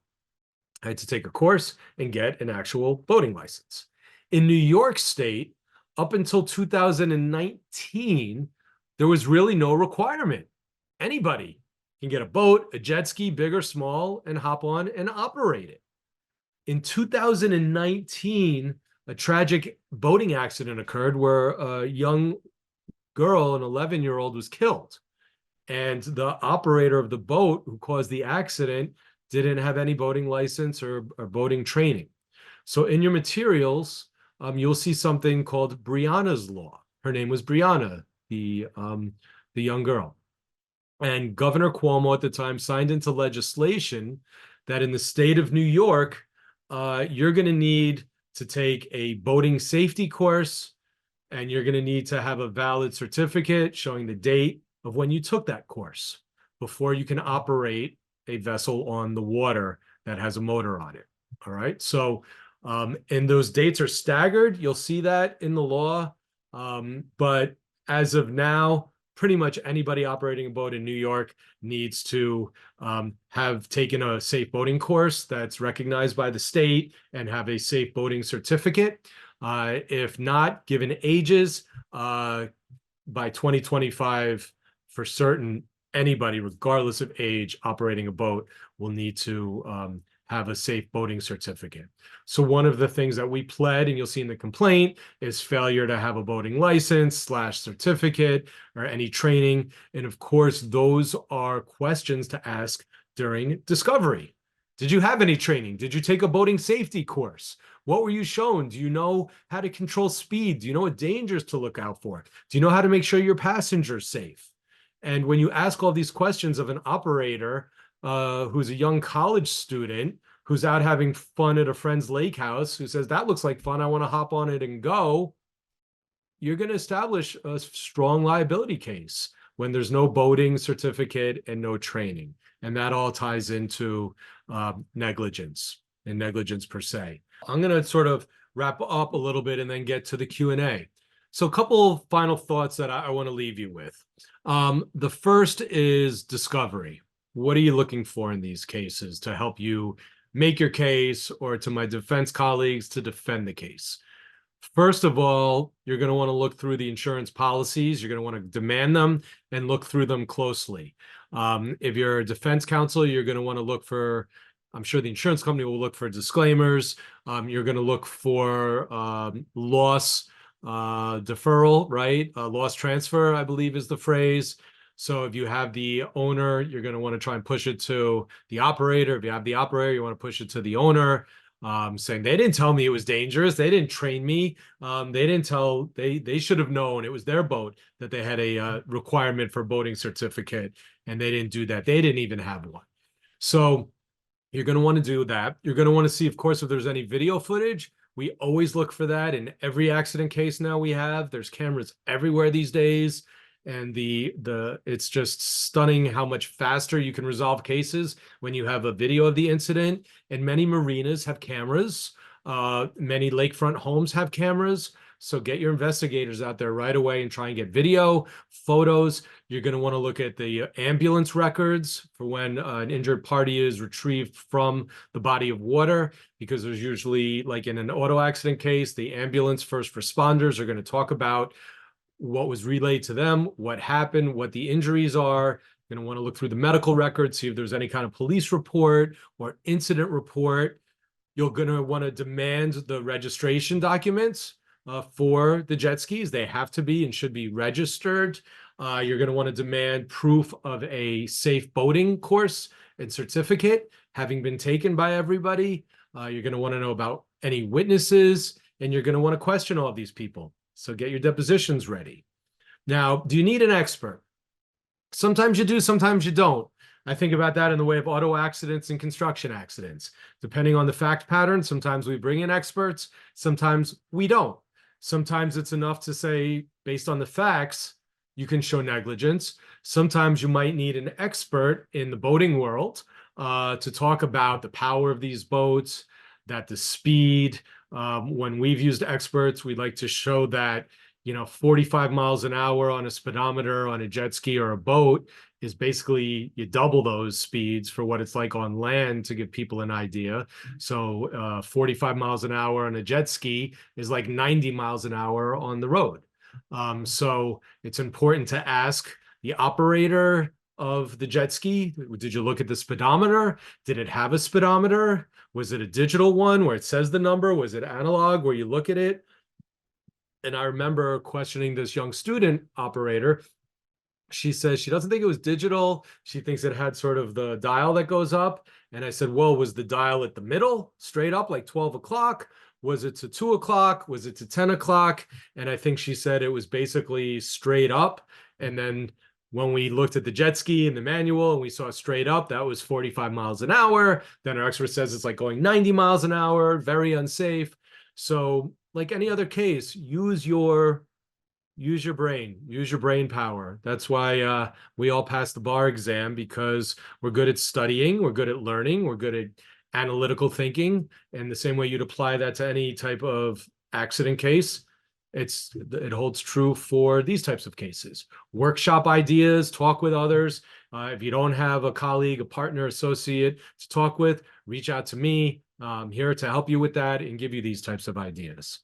A: I had to take a course and get an actual boating license. In New York State, up until 2019, there was really no requirement. Anybody can get a boat, a jet ski, big or small, and hop on and operate it. In 2019, a tragic boating accident occurred where a young girl, an 11-year-old, was killed. And the operator of the boat who caused the accident didn't have any boating license or boating training. So in your materials, you'll see something called Brianna's Law. Her name was Brianna, the young girl. And Governor Cuomo at the time signed into legislation that in the state of New York, you're going to need to take a boating safety course, and you're going to need to have a valid certificate showing the date of when you took that course before you can operate a vessel on the water that has a motor on it. All right. So, and those dates are staggered. You'll see that in the law. But as of now, pretty much anybody operating a boat in New York needs to have taken a safe boating course that's recognized by the state and have a safe boating certificate. If not, given ages, by 2025, for certain, anybody, regardless of age, operating a boat will need to have a safe boating certificate. So one of the things that we pled, and you'll see in the complaint, is failure to have a boating license / certificate or any training. And of course, those are questions to ask during discovery. Did you have any training? Did you take a boating safety course? What were you shown? Do you know how to control speed? Do you know what dangers to look out for? Do you know how to make sure your passenger's safe? And when you ask all these questions of an operator who's a young college student who's out having fun at a friend's lake house, who says, that looks like fun, I want to hop on it and go, you're going to establish a strong liability case when there's no boating certificate and no training. And that all ties into negligence and negligence per se. I'm going to sort of wrap up a little bit and then get to the Q&A. So a couple of final thoughts that I want to leave you with. The first is discovery. What are you looking for in these cases to help you make your case, or to my defense colleagues to defend the case? First of all, you're going to want to look through the insurance policies. You're going to want to demand them and look through them closely. If you're a defense counsel, you're going to want to look for, I'm sure the insurance company will look for disclaimers. You're going to look for loss deferral, right? Loss transfer, I believe is the phrase. So if you have the owner, you're going to want to try and push it to the operator. If you have the operator, you want to push it to the owner, saying they didn't tell me it was dangerous. They didn't train me. They didn't tell, they should have known it was their boat that they had a requirement for boating certificate, and they didn't do that. They didn't even have one. So You're going to want to do that. You're going to want to see, of course, if there's any video footage. We always look for that in every accident case now we have. There's cameras everywhere these days. And it's just stunning how much faster you can resolve cases when you have a video of the incident. And many marinas have cameras. Many lakefront homes have cameras. So get your investigators out there right away and try and get video, photos. You're going to want to look at the ambulance records for when an injured party is retrieved from the body of water, because there's usually, like in an auto accident case, the ambulance first responders are going to talk about what was relayed to them, what happened, what the injuries are. You're going to want to look through the medical records, see if there's any kind of police report or incident report. You're going to want to demand the registration documents for the jet skis. They have to be and should be registered. You're going to want to demand proof of a safe boating course and certificate having been taken by everybody. You're going to want to know about any witnesses, and you're going to want to question all of these people. So get your depositions ready. Now, do you need an expert? Sometimes you do, sometimes you don't. I think about that in the way of auto accidents and construction accidents. Depending on the fact pattern, sometimes we bring in experts, sometimes we don't. Sometimes it's enough to say, based on the facts, you can show negligence. Sometimes you might need an expert in the boating world to talk about the power of these boats, that the speed. When we've used experts, we like to show that 45 miles an hour on a speedometer on a jet ski or a boat is basically you double those speeds for what it's like on land, to give people an idea. So 45 miles an hour on a jet ski is like 90 miles an hour on the road. So it's important to ask the operator of the jet ski, did you look at the speedometer? Did it have a speedometer? Was it a digital one where it says the number? Was it analog where you look at it? And I remember questioning this young student operator. She says she doesn't think it was digital. She thinks it had sort of the dial that goes up. And I said, well, was the dial at the middle, straight up, like 12 o'clock? Was it to 2 o'clock? Was it to 10 o'clock? And I think she said it was basically straight up. And then when we looked at the jet ski and the manual and we saw straight up, that was 45 miles an hour. Then our expert says it's like going 90 miles an hour, very unsafe. So like any other case, use your brain power. That's why we all pass the bar exam, because we're good at studying, we're good at learning, we're good at analytical thinking. And the same way you'd apply that to any type of accident case, it holds true for these types of cases. Workshop ideas, talk with others. If you don't have a colleague, a partner, associate to talk with, reach out to me. I'm here to help you with that and give you these types of ideas.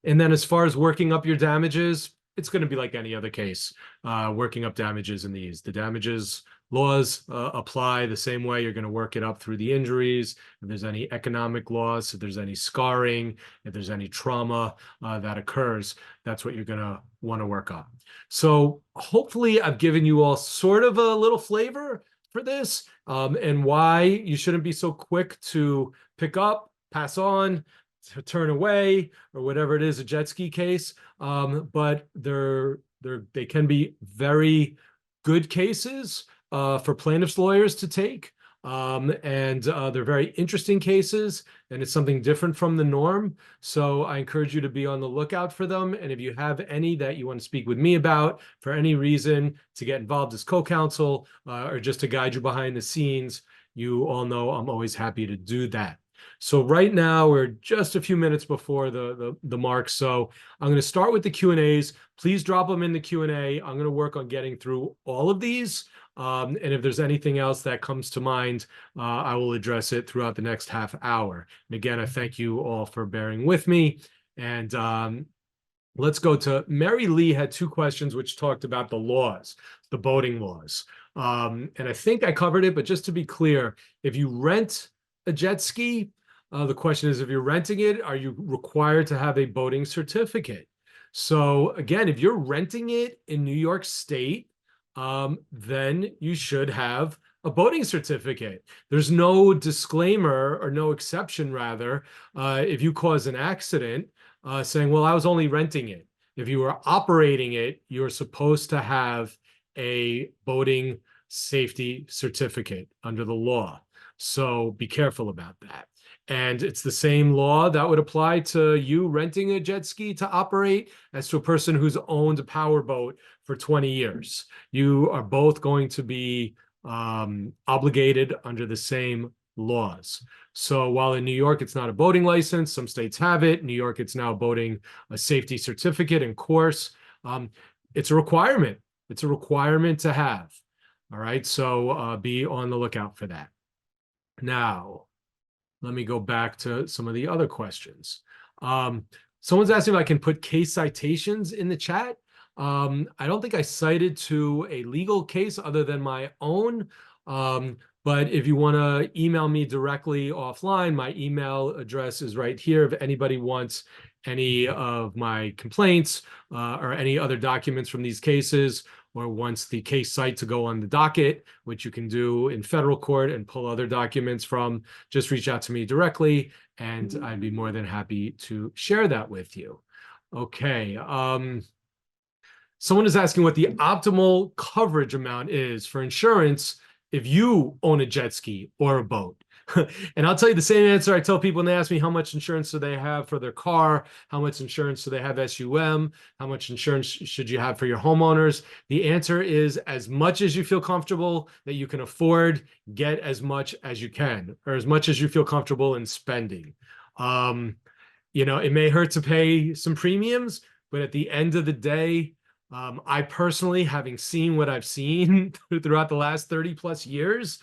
A: And then as far as working up your damages, it's going to be like any other case, working up damages in these. The damages laws apply the same way. You're going to work it up through the injuries. If there's any economic loss, if there's any scarring, if there's any trauma that occurs, that's what you're going to want to work up. So hopefully I've given you all sort of a little flavor for this, and why you shouldn't be so quick to pick up, pass on, to turn away, or whatever it is, a jet ski case. But they can be very good cases for plaintiffs' lawyers to take. And they're very interesting cases, and it's something different from the norm. So I encourage you to be on the lookout for them. And if you have any that you want to speak with me about for any reason, to get involved as co-counsel, or just to guide you behind the scenes, you all know I'm always happy to do that. So right now we're just a few minutes before the mark. So I'm going to start with the Q&As. Please drop them in the Q&A. I'm going to work on getting through all of these. And if there's anything else that comes to mind, I will address it throughout the next half hour. And again, I thank you all for bearing with me. And let's go to Mary Lee had two questions which talked about the laws, the boating laws. And I think I covered it, but just to be clear, if you rent a jet ski, the question is, if you're renting it, are you required to have a boating certificate? So again, if you're renting it in New York State, then you should have a boating certificate. There's no disclaimer, or no exception rather, if you cause an accident, saying, well, I was only renting it. If you were operating it, you're supposed to have a boating safety certificate under the law. So be careful about that. And it's the same law that would apply to you renting a jet ski to operate as to a person who's owned a powerboat for 20 years. You are both going to be obligated under the same laws. So while in New York, it's not a boating license, some states have it. In New York, it's now boating a safety certificate and course. It's a requirement. It's a requirement to have. All right. So be on the lookout for that. Now, let me go back to some of the other questions. Someone's asking if I can put case citations in the chat. I don't think I cited to a legal case other than my own. But if you want to email me directly offline, my email address is right here. If anybody wants any of my complaints or any other documents from these cases, or wants the case site to go on the docket, which you can do in federal court and pull other documents from, just reach out to me directly, and I'd be more than happy to share that with you. Okay. Someone is asking what the optimal coverage amount is for insurance if you own a jet ski or a boat. And I'll tell you the same answer I tell people when they ask me how much insurance do they have for their car, how much insurance do they have SUM, how much insurance should you have for your homeowners. The answer is as much as you feel comfortable that you can afford, get as much as you can, or as much as you feel comfortable in spending. It may hurt to pay some premiums, but at the end of the day, I personally, having seen what I've seen throughout the last 30 plus years,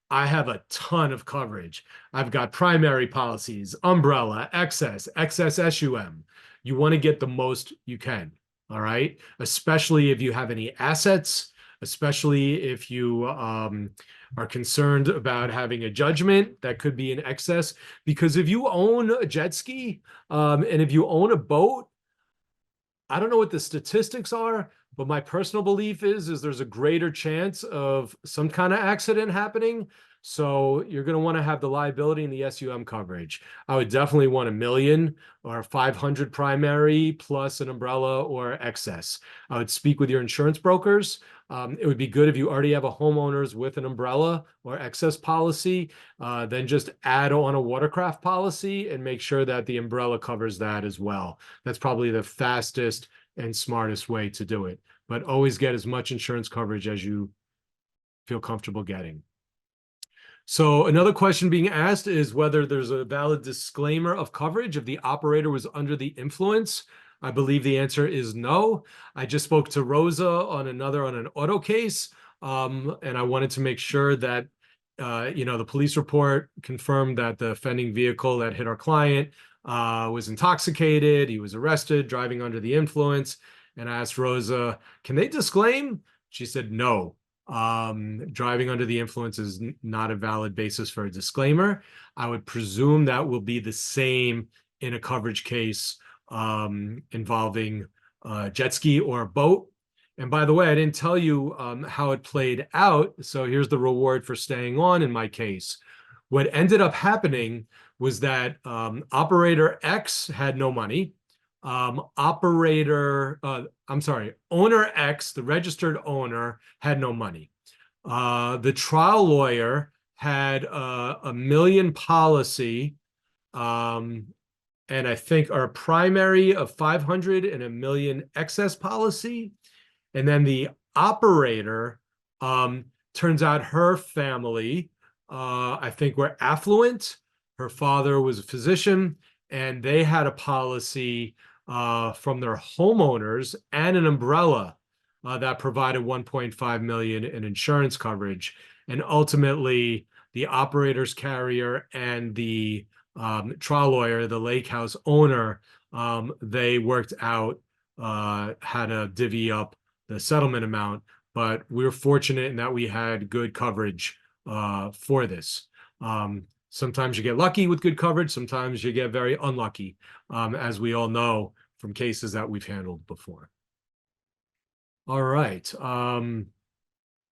A: I have a ton of coverage. I've got primary policies, umbrella, excess SUM. You want to get the most you can, all right? Especially if you have any assets, especially if you are concerned about having a judgment that could be in excess. Because if you own a jet ski and if you own a boat, I don't know what the statistics are, but my personal belief is there's a greater chance of some kind of accident happening. So you're going to want to have the liability and the SUM coverage. I would definitely want 1 million or 500 primary plus an umbrella or excess. I would speak with your insurance brokers. It would be good if you already have a homeowners with an umbrella or excess policy, then just add on a watercraft policy and make sure that the umbrella covers that as well. That's probably the fastest and smartest way to do it. But always get as much insurance coverage as you feel comfortable getting. So another question being asked is whether there's a valid disclaimer of coverage if the operator was under the influence. I believe the answer is no. I just spoke to Rosa on an auto case, and I wanted to make sure that the police report confirmed that the offending vehicle that hit our client was intoxicated. He was arrested, driving under the influence. And I asked Rosa, can they disclaim? She said no. Driving under the influence is not a valid basis for a disclaimer. I would presume that will be the same in a coverage case involving a jet ski or a boat. And by the way, I didn't tell you how it played out. So here's the reward for staying on in my case. What ended up happening was that operator X had no money. Owner X, the registered owner, had no money. The trial lawyer had a 1 million policy, and I think our primary of 500 and 1 million excess policy. And then the operator, turns out her family, I think were affluent. Her father was a physician, and they had a policy from their homeowners and an umbrella that provided 1.5 million in insurance coverage. And ultimately, the operator's carrier and the trial lawyer, the lake house owner, they worked out how to divvy up the settlement amount. But we were fortunate in that we had good coverage for this. Sometimes you get lucky with good coverage. Sometimes you get very unlucky, as we all know from cases that we've handled before. All right.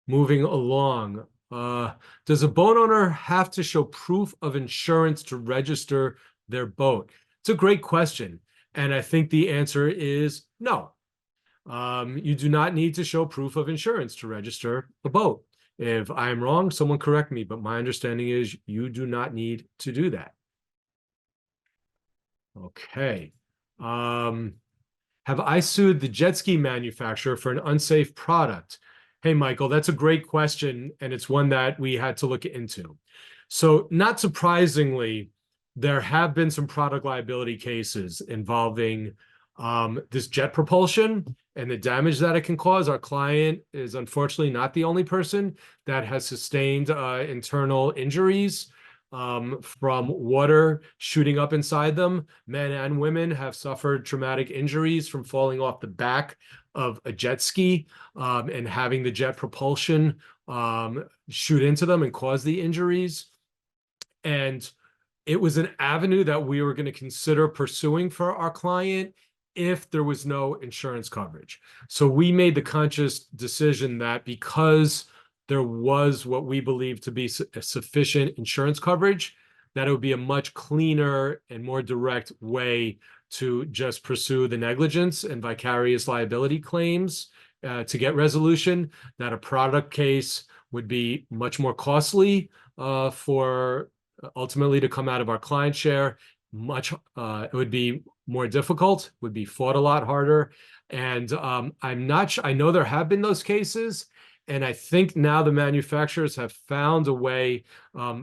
A: Moving along. Does a boat owner have to show proof of insurance to register their boat? It's a great question. And I think the answer is no. You do not need to show proof of insurance to register a boat. If I am wrong, someone correct me, but my understanding is you do not need to do that. Okay. Have I sued the jet ski manufacturer for an unsafe product? Hey, Michael, that's a great question, and it's one that we had to look into. So, not surprisingly, there have been some product liability cases involving this jet propulsion and the damage that it can cause. Our client is unfortunately not the only person that has sustained internal injuries from water shooting up inside them. Men and women have suffered traumatic injuries from falling off the back of a jet ski and having the jet propulsion shoot into them and cause the injuries. And it was an avenue that we were going to consider pursuing for our client if there was no insurance coverage. So we made the conscious decision that because there was what we believe to be sufficient insurance coverage, that it would be a much cleaner and more direct way to just pursue the negligence and vicarious liability claims to get resolution, that a product case would be much more costly for ultimately to come out of our client share. It would be more difficult, would be fought a lot harder. And I'm not sure, I know there have been those cases. And I think now the manufacturers have found a way.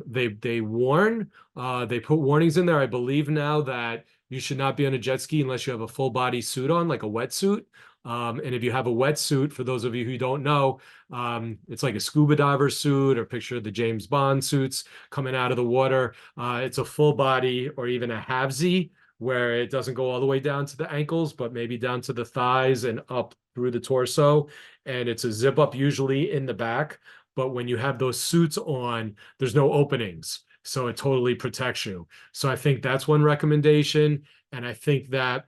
A: They warn, they put warnings in there. I believe now that you should not be on a jet ski unless you have a full body suit on, like a wetsuit. And if you have a wetsuit, for those of you who don't know, it's like a scuba diver suit, or picture the James Bond suits coming out of the water. It's a full body or even a halvesy, where it doesn't go all the way down to the ankles, but maybe down to the thighs and up through the torso. And it's a zip up usually in the back. But when you have those suits on, there's no openings. So it totally protects you. So I think that's one recommendation. And I think that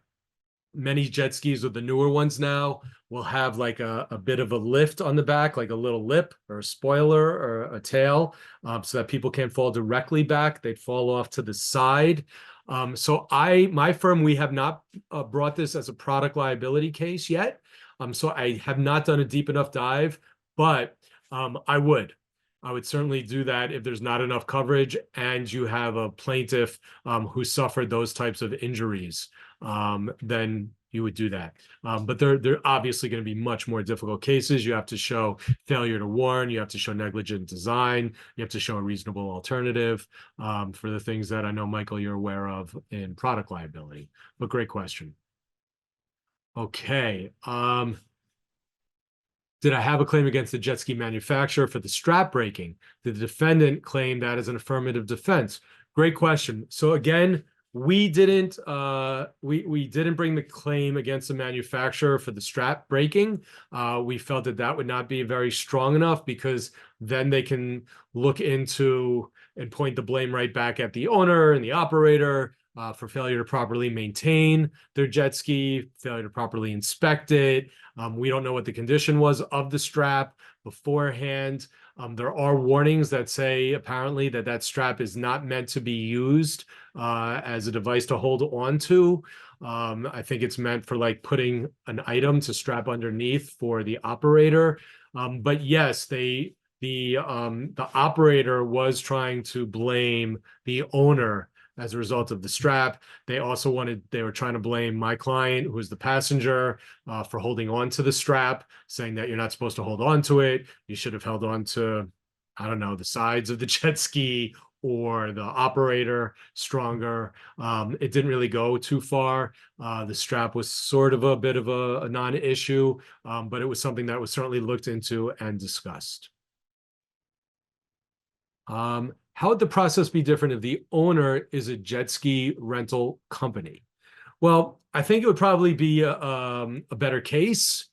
A: many jet skis, or the newer ones now, will have like a bit of a lift on the back, like a little lip or a spoiler or a tail, so that people can't fall directly back. They fall off to the side. So my firm, we have not brought this as a product liability case yet. So I have not done a deep enough dive, but I would certainly do that if there's not enough coverage and you have a plaintiff who suffered those types of injuries. Then you would do that. But they're obviously going to be much more difficult cases. You have to show failure to warn. You have to show negligent design. You have to show a reasonable alternative for the things that I know, Michael, you're aware of in product liability. But great question. Okay. Did I have a claim against the jet ski manufacturer for the strap breaking? Did the defendant claim that as an affirmative defense? Great question. So again, we didn't bring the claim against the manufacturer for the strap breaking. We felt that that would not be very strong enough, because then they can look into and point the blame right back at the owner and the operator for failure to properly maintain their jet ski, failure to properly inspect it. We don't know what the condition was of the strap beforehand. There are warnings that say apparently that strap is not meant to be used as a device to hold on to. I think it's meant for like putting an item to strap underneath for the operator. But yes, the operator was trying to blame the owner as a result of the strap. They were trying to blame my client, who was the passenger, for holding on to the strap, saying that you're not supposed to hold on to it. You should have held on to, I don't know, the sides of the jet ski or the operator stronger. It didn't really go too far. The strap was sort of a bit of a non-issue, but it was something that was certainly looked into and discussed. How would the process be different if the owner is a jet ski rental company? Well, I think it would probably be a better case,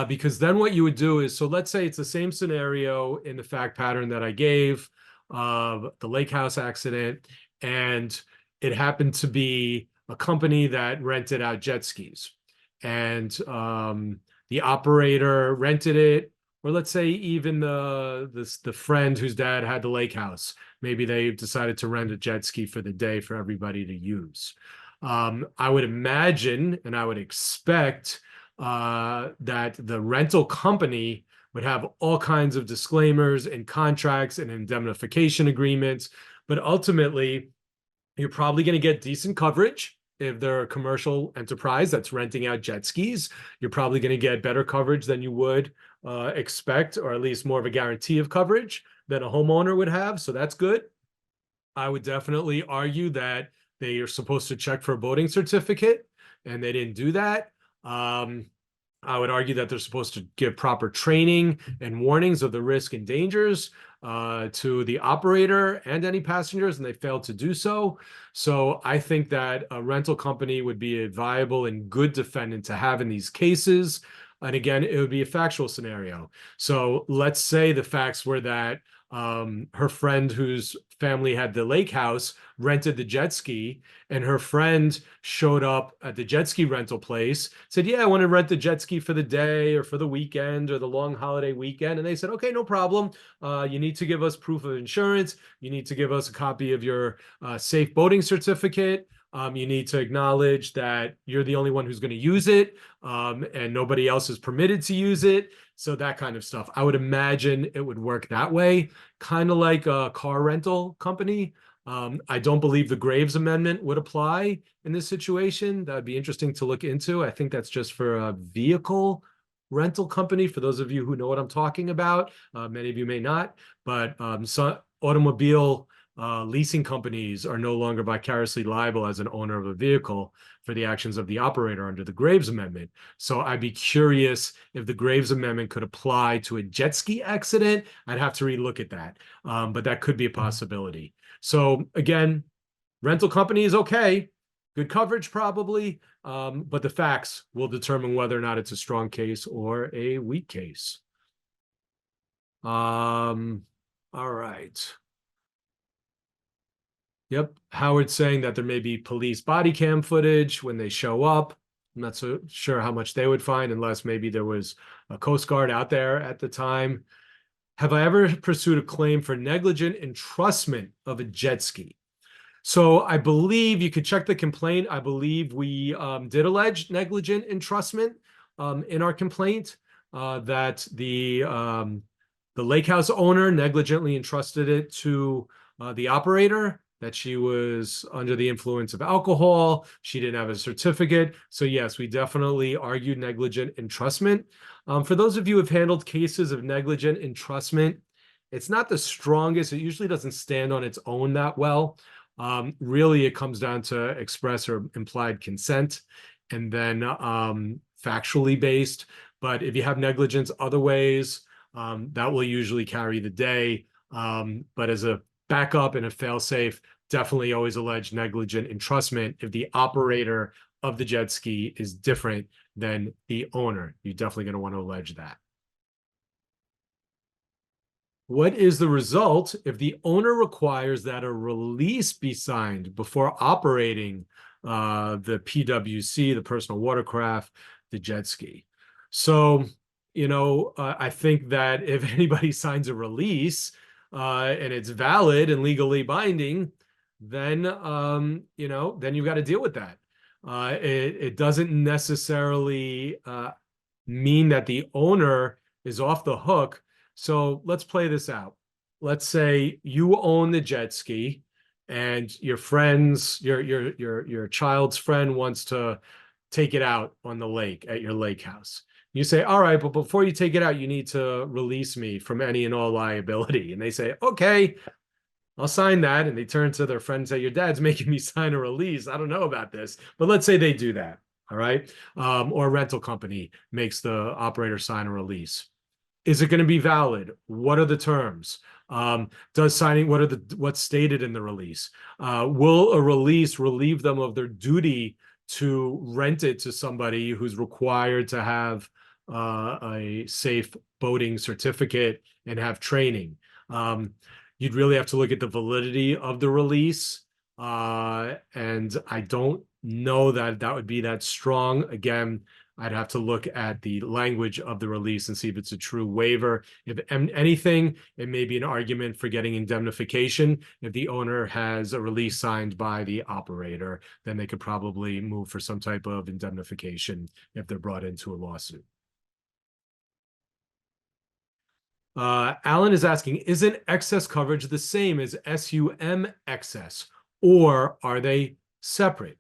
A: because then what you would do is, so let's say it's the same scenario in the fact pattern that I gave of the lake house accident, and it happened to be a company that rented out jet skis, and the operator rented it. Or let's say even the friend whose dad had the lake house, maybe they decided to rent a jet ski for the day for everybody to use. I would imagine and I would expect that the rental company would have all kinds of disclaimers and contracts and indemnification agreements. But ultimately, you're probably going to get decent coverage if they're a commercial enterprise that's renting out jet skis. You're probably going to get better coverage than you would expect, or at least more of a guarantee of coverage than a homeowner would have. So that's good. I would definitely argue that they are supposed to check for a boating certificate, and they didn't do that. I would argue that they're supposed to give proper training and warnings of the risk and dangers to the operator and any passengers, and they failed to do so. So I think that a rental company would be a viable and good defendant to have in these cases. And again, it would be a factual scenario. So let's say the facts were that her friend whose family had the lake house rented the jet ski, and her friend showed up at the jet ski rental place, said, yeah, I want to rent the jet ski for the day or for the weekend or the long holiday weekend. And they said, okay, no problem. You need to give us proof of insurance. You need to give us a copy of your safe boating certificate. You need to acknowledge that you're the only one who's going to use it, and nobody else is permitted to use it. So that kind of stuff. I would imagine it would work that way, kind of like a car rental company. I don't believe the Graves Amendment would apply in this situation. That would be interesting to look into. I think that's just for a vehicle rental company, for those of you who know what I'm talking about. Many of you may not, but some automobile leasing companies are no longer vicariously liable as an owner of a vehicle for the actions of the operator under the Graves Amendment. So I'd be curious if the Graves Amendment could apply to a jet ski accident. I'd have to relook at that, but that could be a possibility. So again, rental company is okay, good coverage probably, but the facts will determine whether or not it's a strong case or a weak case. All right. Yep. Howard's saying that there may be police body cam footage when they show up. I'm not so sure how much they would find unless maybe there was a Coast Guard out there at the time. Have I ever pursued a claim for negligent entrustment of a jet ski? So I believe you could check the complaint. I believe we did allege negligent entrustment in our complaint, that the lake house owner negligently entrusted it to the operator, that she was under the influence of alcohol. She didn't have a certificate. So yes, we definitely argued negligent entrustment. For those of you who have handled cases of negligent entrustment, it's not the strongest. It usually doesn't stand on its own that well. Really, it comes down to express or implied consent, and then factually based. But if you have negligence other ways, that will usually carry the day. But as a backup and a fail-safe, definitely always allege negligent entrustment if the operator of the jet ski is different than the owner. You're definitely going to want to allege that. What is the result if the owner requires that a release be signed before operating the PWC, the personal watercraft, the jet ski? So, I think that if anybody signs a release and it's valid and legally binding, then then you've got to deal with that. It doesn't necessarily mean that the owner is off the hook. So let's play this out. Let's say you own the jet ski, and your child's friend wants to take it out on the lake at your lake house. You say, all right, but before you take it out, you need to release me from any and all liability. And they say, okay, I'll sign that. And they turn to their friend and say, your dad's making me sign a release. I don't know about this, but let's say they do that. All right. Or a rental company makes the operator sign a release. Is it going to be valid? What are the terms? What's stated in the release? Will a release relieve them of their duty to rent it to somebody who's required to have a safe boating certificate and have training? You'd really have to look at the validity of the release. And I don't know that that would be that strong. Again, I'd have to look at the language of the release and see if it's a true waiver. If anything, it may be an argument for getting indemnification. If the owner has a release signed by the operator, then they could probably move for some type of indemnification if they're brought into a lawsuit. Alan is asking, isn't excess coverage the same as SUM excess, or are they separate?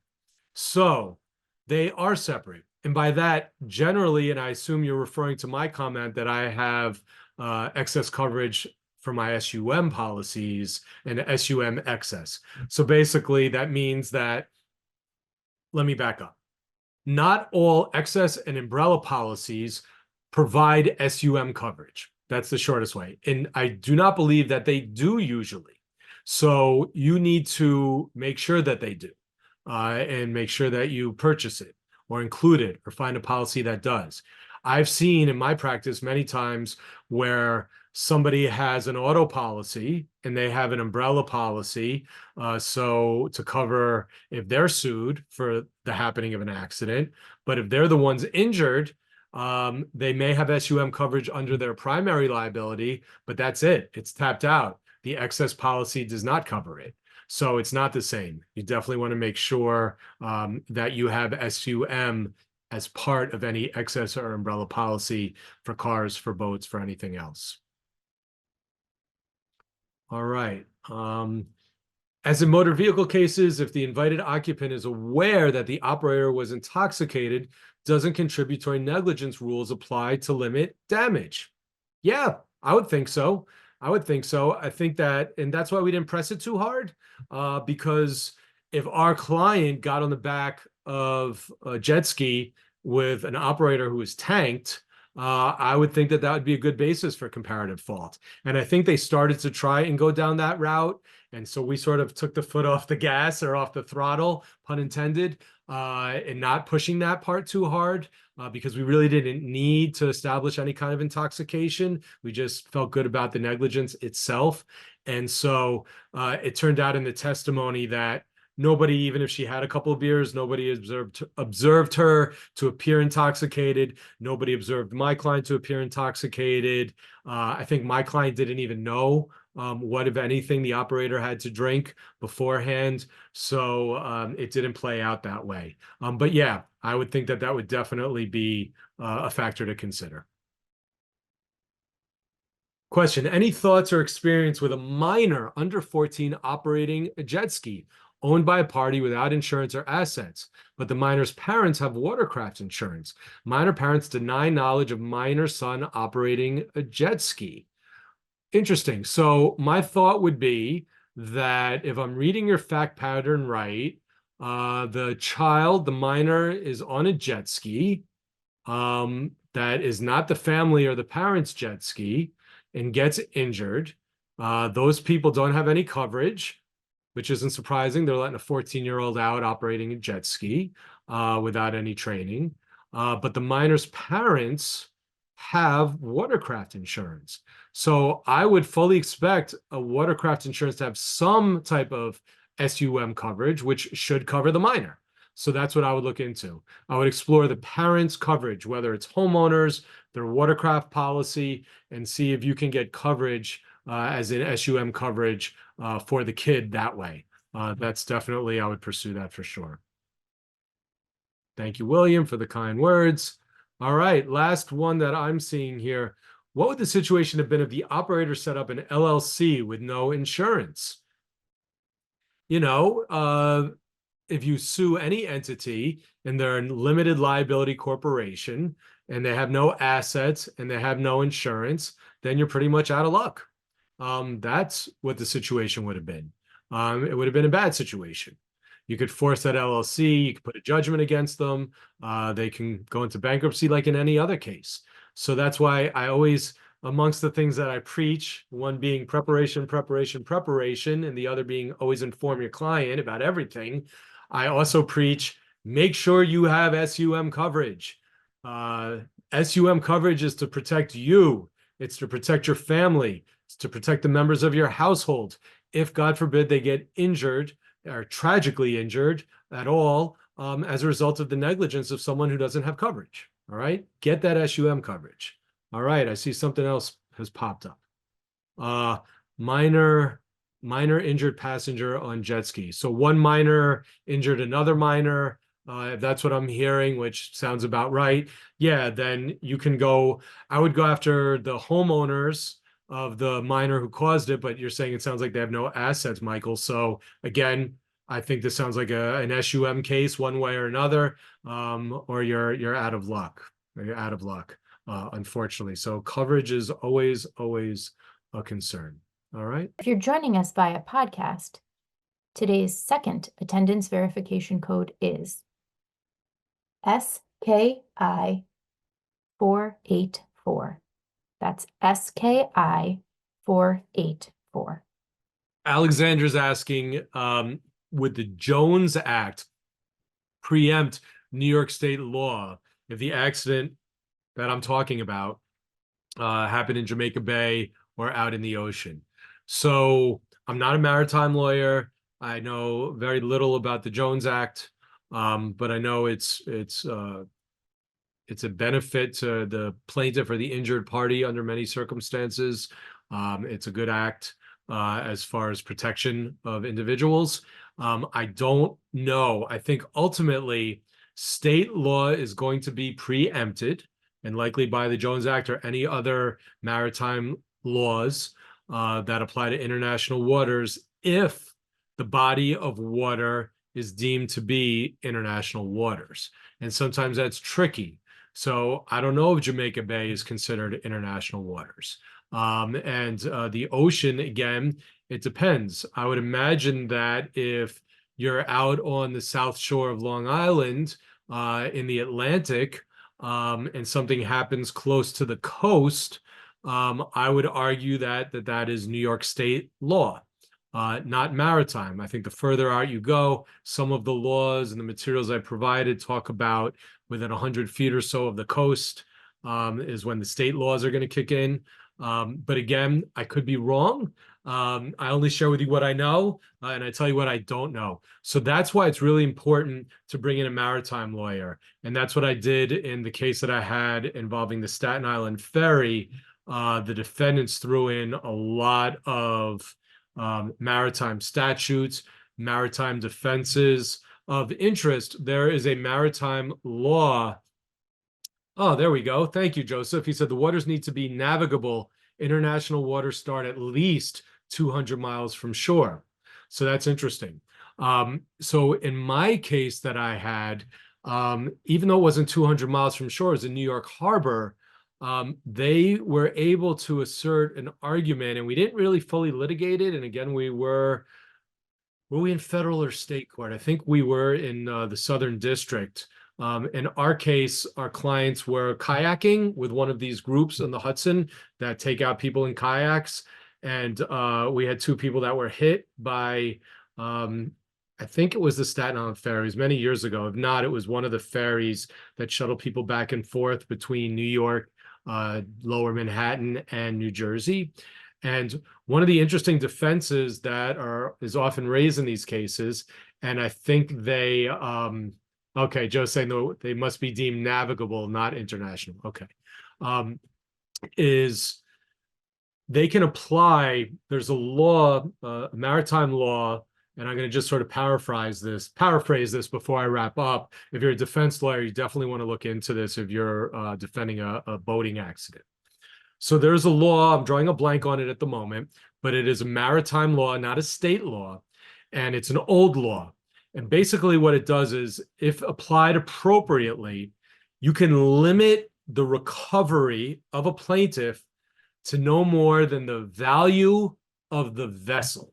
A: So they are separate. And by that, generally, and I assume you're referring to my comment that I have excess coverage for my SUM policies and SUM excess. So basically, that means that, let me back up. Not all excess and umbrella policies provide SUM coverage. That's the shortest way. And I do not believe that they do usually. So you need to make sure that they do and make sure that you purchase it or include it or find a policy that does. I've seen in my practice many times where somebody has an auto policy and they have an umbrella policy. So to cover if they're sued for the happening of an accident, but if they're the ones injured, they may have SUM coverage under their primary liability, but that's it. It's tapped out. The excess policy does not cover it. So it's not the same. You definitely want to make sure that you have SUM as part of any excess or umbrella policy for cars, for boats, for anything else. All right. As in motor vehicle cases, if the invited occupant is aware that the operator was intoxicated, doesn't contributory negligence rules apply to limit damage? Yeah, I would think so. I would think so. I think that, and that's why we didn't press it too hard, because if our client got on the back of a jet ski with an operator who was tanked, I would think that that would be a good basis for comparative fault. And I think they started to try and go down that route. And so we sort of took the foot off the gas or off the throttle, pun intended, and not pushing that part too hard because we really didn't need to establish any kind of intoxication. We just felt good about the negligence itself. And so it turned out in the testimony that nobody, even if she had a couple of beers, nobody observed her to appear intoxicated. Nobody observed my client to appear intoxicated. I think my client didn't even know what, if anything, the operator had to drink beforehand. So it didn't play out that way. But yeah, I would think that that would definitely be a factor to consider. Question, any thoughts or experience with a minor under 14 operating a jet ski owned by a party without insurance or assets, but the minor's parents have watercraft insurance? Minor parents deny knowledge of minor son operating a jet ski. Interesting. So my thought would be that if I'm reading your fact pattern right, the minor is on a jet ski that is not the family or the parents' jet ski and gets injured. Those people don't have any coverage, which isn't surprising. They're letting a 14-year-old out operating a jet ski without any training. But the minor's parents have watercraft insurance. So I would fully expect a watercraft insurance to have some type of SUM coverage, which should cover the minor. So that's what I would look into. I would explore the parents' coverage, whether it's homeowners, their watercraft policy, and see if you can get coverage as in SUM coverage for the kid that way. That's definitely, I would pursue that for sure. Thank you, William, for the kind words. All right, last one that I'm seeing here. What would the situation have been if the operator set up an LLC with no insurance? You know, if you sue any entity and they're a limited liability corporation and they have no assets and they have no insurance, then you're pretty much out of luck. That's what the situation would have been. It would have been a bad situation. You could force that LLC, you could put a judgment against them. They can go into bankruptcy like in any other case. So that's why I always, amongst the things that I preach, one being preparation, preparation, preparation, and the other being always inform your client about everything. I also preach, make sure you have SUM coverage. SUM coverage is to protect you. It's to protect your family. It's to protect the members of your household. If, God forbid, they get injured or tragically injured at all as a result of the negligence of someone who doesn't have coverage. All right, get that SUM coverage. All right, I see something else has popped up. Minor injured passenger on jet ski. So one minor injured another minor. If that's what I'm hearing, which sounds about right, yeah, then you can go. I would go after the homeowners of the minor who caused it, but you're saying it sounds like they have no assets, Michael. So again, I think this sounds like an SUM case one way or another, or you're out of luck. You're out of luck, unfortunately. So coverage is always a concern. All right.
B: If you're joining us via podcast, today's second attendance verification code is SKI 484. That's SKI 484.
A: Alexander's asking, would the Jones Act preempt New York State law if the accident that I'm talking about happened in Jamaica Bay or out in the ocean? So I'm not a maritime lawyer. I know very little about the Jones Act, but I know it's a benefit to the plaintiff or the injured party under many circumstances. It's a good act as far as protection of individuals. I don't know. I think ultimately state law is going to be preempted and likely by the Jones Act or any other maritime laws that apply to international waters if the body of water is deemed to be international waters. And sometimes that's tricky. So I don't know if Jamaica Bay is considered international waters. And the ocean, again, it depends. I would imagine that if you're out on the south shore of Long Island in the Atlantic and something happens close to the coast, I would argue that is New York State law. Not maritime. I think the further out you go, some of the laws and the materials I provided talk about within 100 feet or so of the coast is when the state laws are going to kick in. But again, I could be wrong. I only share with you what I know, and I tell you what I don't know. So that's why it's really important to bring in a maritime lawyer. And that's what I did in the case that I had involving the Staten Island ferry. The defendants threw in a lot of maritime statutes, maritime defenses of interest. There is a maritime law. Oh, there we go. Thank you, Joseph. He said the waters need to be navigable. International waters start at least 200 miles from shore. So that's interesting. So in my case that I had, even though it wasn't 200 miles from shore, it was in New York Harbor, they were able to assert an argument, and we didn't really fully litigate it. And again, were we in federal or state court? I think we were in the Southern District. In our case, our clients were kayaking with one of these groups in the Hudson that take out people in kayaks. And we had two people that were hit by, I think it was the Staten Island ferries many years ago. If not, it was one of the ferries that shuttle people back and forth between New York, Lower Manhattan, and New Jersey. And one of the interesting defenses that is often raised in these cases, and I think they, okay, Joe's saying though they must be deemed navigable, not international. Okay, is they can apply. There's a law, a maritime law, and I'm going to just sort of paraphrase this before I wrap up. If you're a defense lawyer, you definitely want to look into this if you're defending a boating accident. So there's a law, I'm drawing a blank on it at the moment, but it is a maritime law, not a state law, and it's an old law. And basically what it does is, if applied appropriately, you can limit the recovery of a plaintiff to no more than the value of the vessel.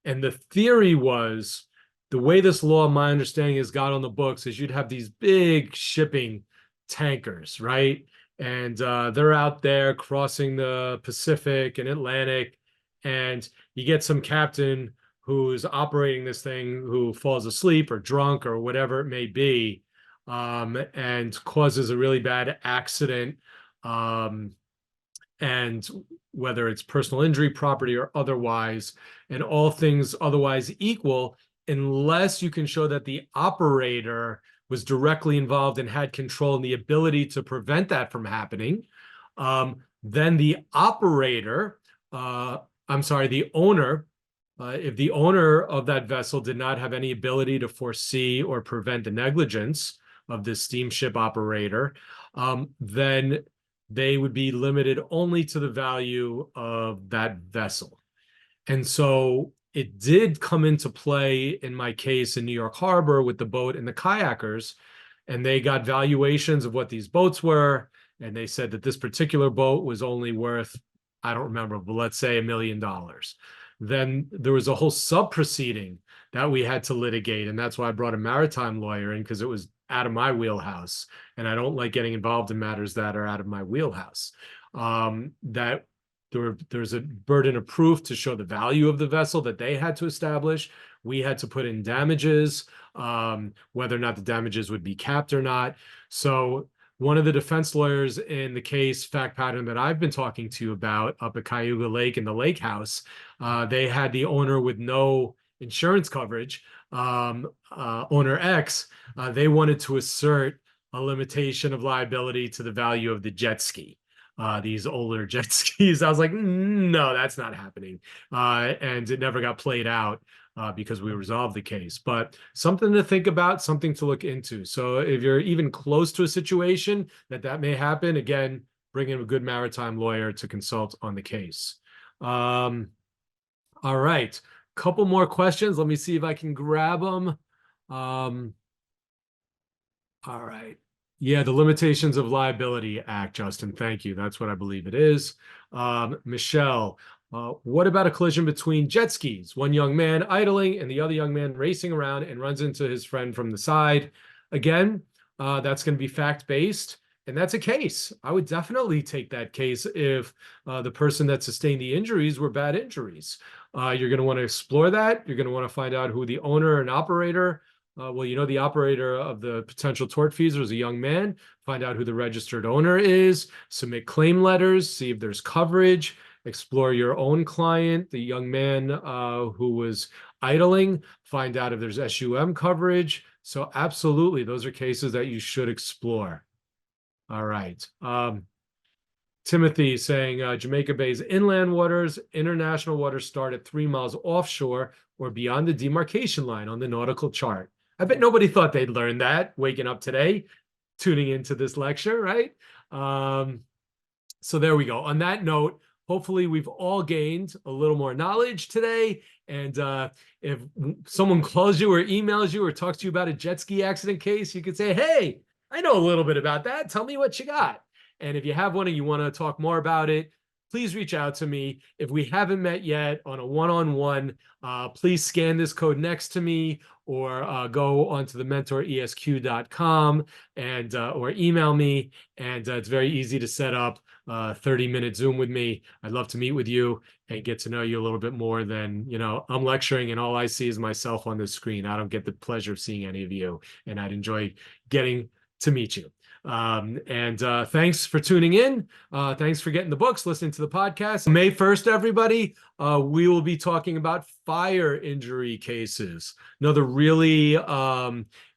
A: And the theory was, the way this law, my understanding, has got on the books is you'd have these big shipping tankers, right? And they're out there crossing the Pacific and Atlantic, and you get some captain who's operating this thing who falls asleep or drunk or whatever it may be, and causes a really bad accident, and whether it's personal injury, property, or otherwise, and all things otherwise equal, unless you can show that the operator was directly involved and had control and the ability to prevent that from happening, then the operator, the owner, if the owner of that vessel did not have any ability to foresee or prevent the negligence of this steamship operator, then they would be limited only to the value of that vessel. And so it did come into play in my case in New York Harbor with the boat and the kayakers, and they got valuations of what these boats were. And they said that this particular boat was only worth, I don't remember, but let's say $1 million. Then there was a whole sub proceeding that we had to litigate. And that's why I brought a maritime lawyer in, because it was out of my wheelhouse. And I don't like getting involved in matters that are out of my wheelhouse. That there's a burden of proof to show the value of the vessel that they had to establish. We had to put in damages, whether or not the damages would be capped or not. So one of the defense lawyers in the case fact pattern that I've been talking to you about up at Cayuga Lake in the lake house, they had the owner with no insurance coverage, owner X. They wanted to assert a limitation of liability to the value of the jet ski. These older jet skis. I was like, no, that's not happening. And it never got played out because we resolved the case. But something to think about, something to look into. So if you're even close to a situation that may happen, again, bring in a good maritime lawyer to consult on the case. All right. Couple more questions. Let me see if I can grab them. All right. Yeah, the Limitations of Liability Act, Justin. Thank you. That's what I believe it is. Michelle, what about a collision between jet skis? One young man idling and the other young man racing around and runs into his friend from the side. Again, that's going to be fact-based, and that's a case. I would definitely take that case if the person that sustained the injuries were bad injuries. You're going to want to explore that. You're going to want to find out who the owner and operator well, the operator of the potential tortfeasor is a young man. Find out who the registered owner is, submit claim letters, see if there's coverage, explore your own client, the young man who was idling, find out if there's SUM coverage. So absolutely, those are cases that you should explore. All right. Timothy saying Jamaica Bay's inland waters, international waters start at 3 miles offshore or beyond the demarcation line on the nautical chart. I bet nobody thought they'd learn that waking up today, tuning into this lecture, right? So there we go. On that note, hopefully we've all gained a little more knowledge today. And if someone calls you or emails you or talks to you about a jet ski accident case, you could say, hey, I know a little bit about that. Tell me what you got. And if you have one and you want to talk more about it, please reach out to me. If we haven't met yet on a one-on-one, please scan this code next to me or go onto the mentoresq.com and or email me. And it's very easy to set up a 30-minute Zoom with me. I'd love to meet with you and get to know you a little bit more than, I'm lecturing and all I see is myself on the screen. I don't get the pleasure of seeing any of you, and I'd enjoy getting to meet you. Thanks for tuning in. Thanks for getting the books, listening to the podcast. May 1st, everybody, we will be talking about fire injury cases. Another really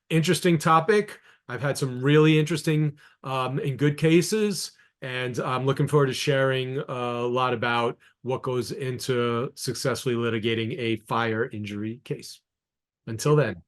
A: interesting topic. I've had some really interesting and good cases, and I'm looking forward to sharing a lot about what goes into successfully litigating a fire injury case. Until then.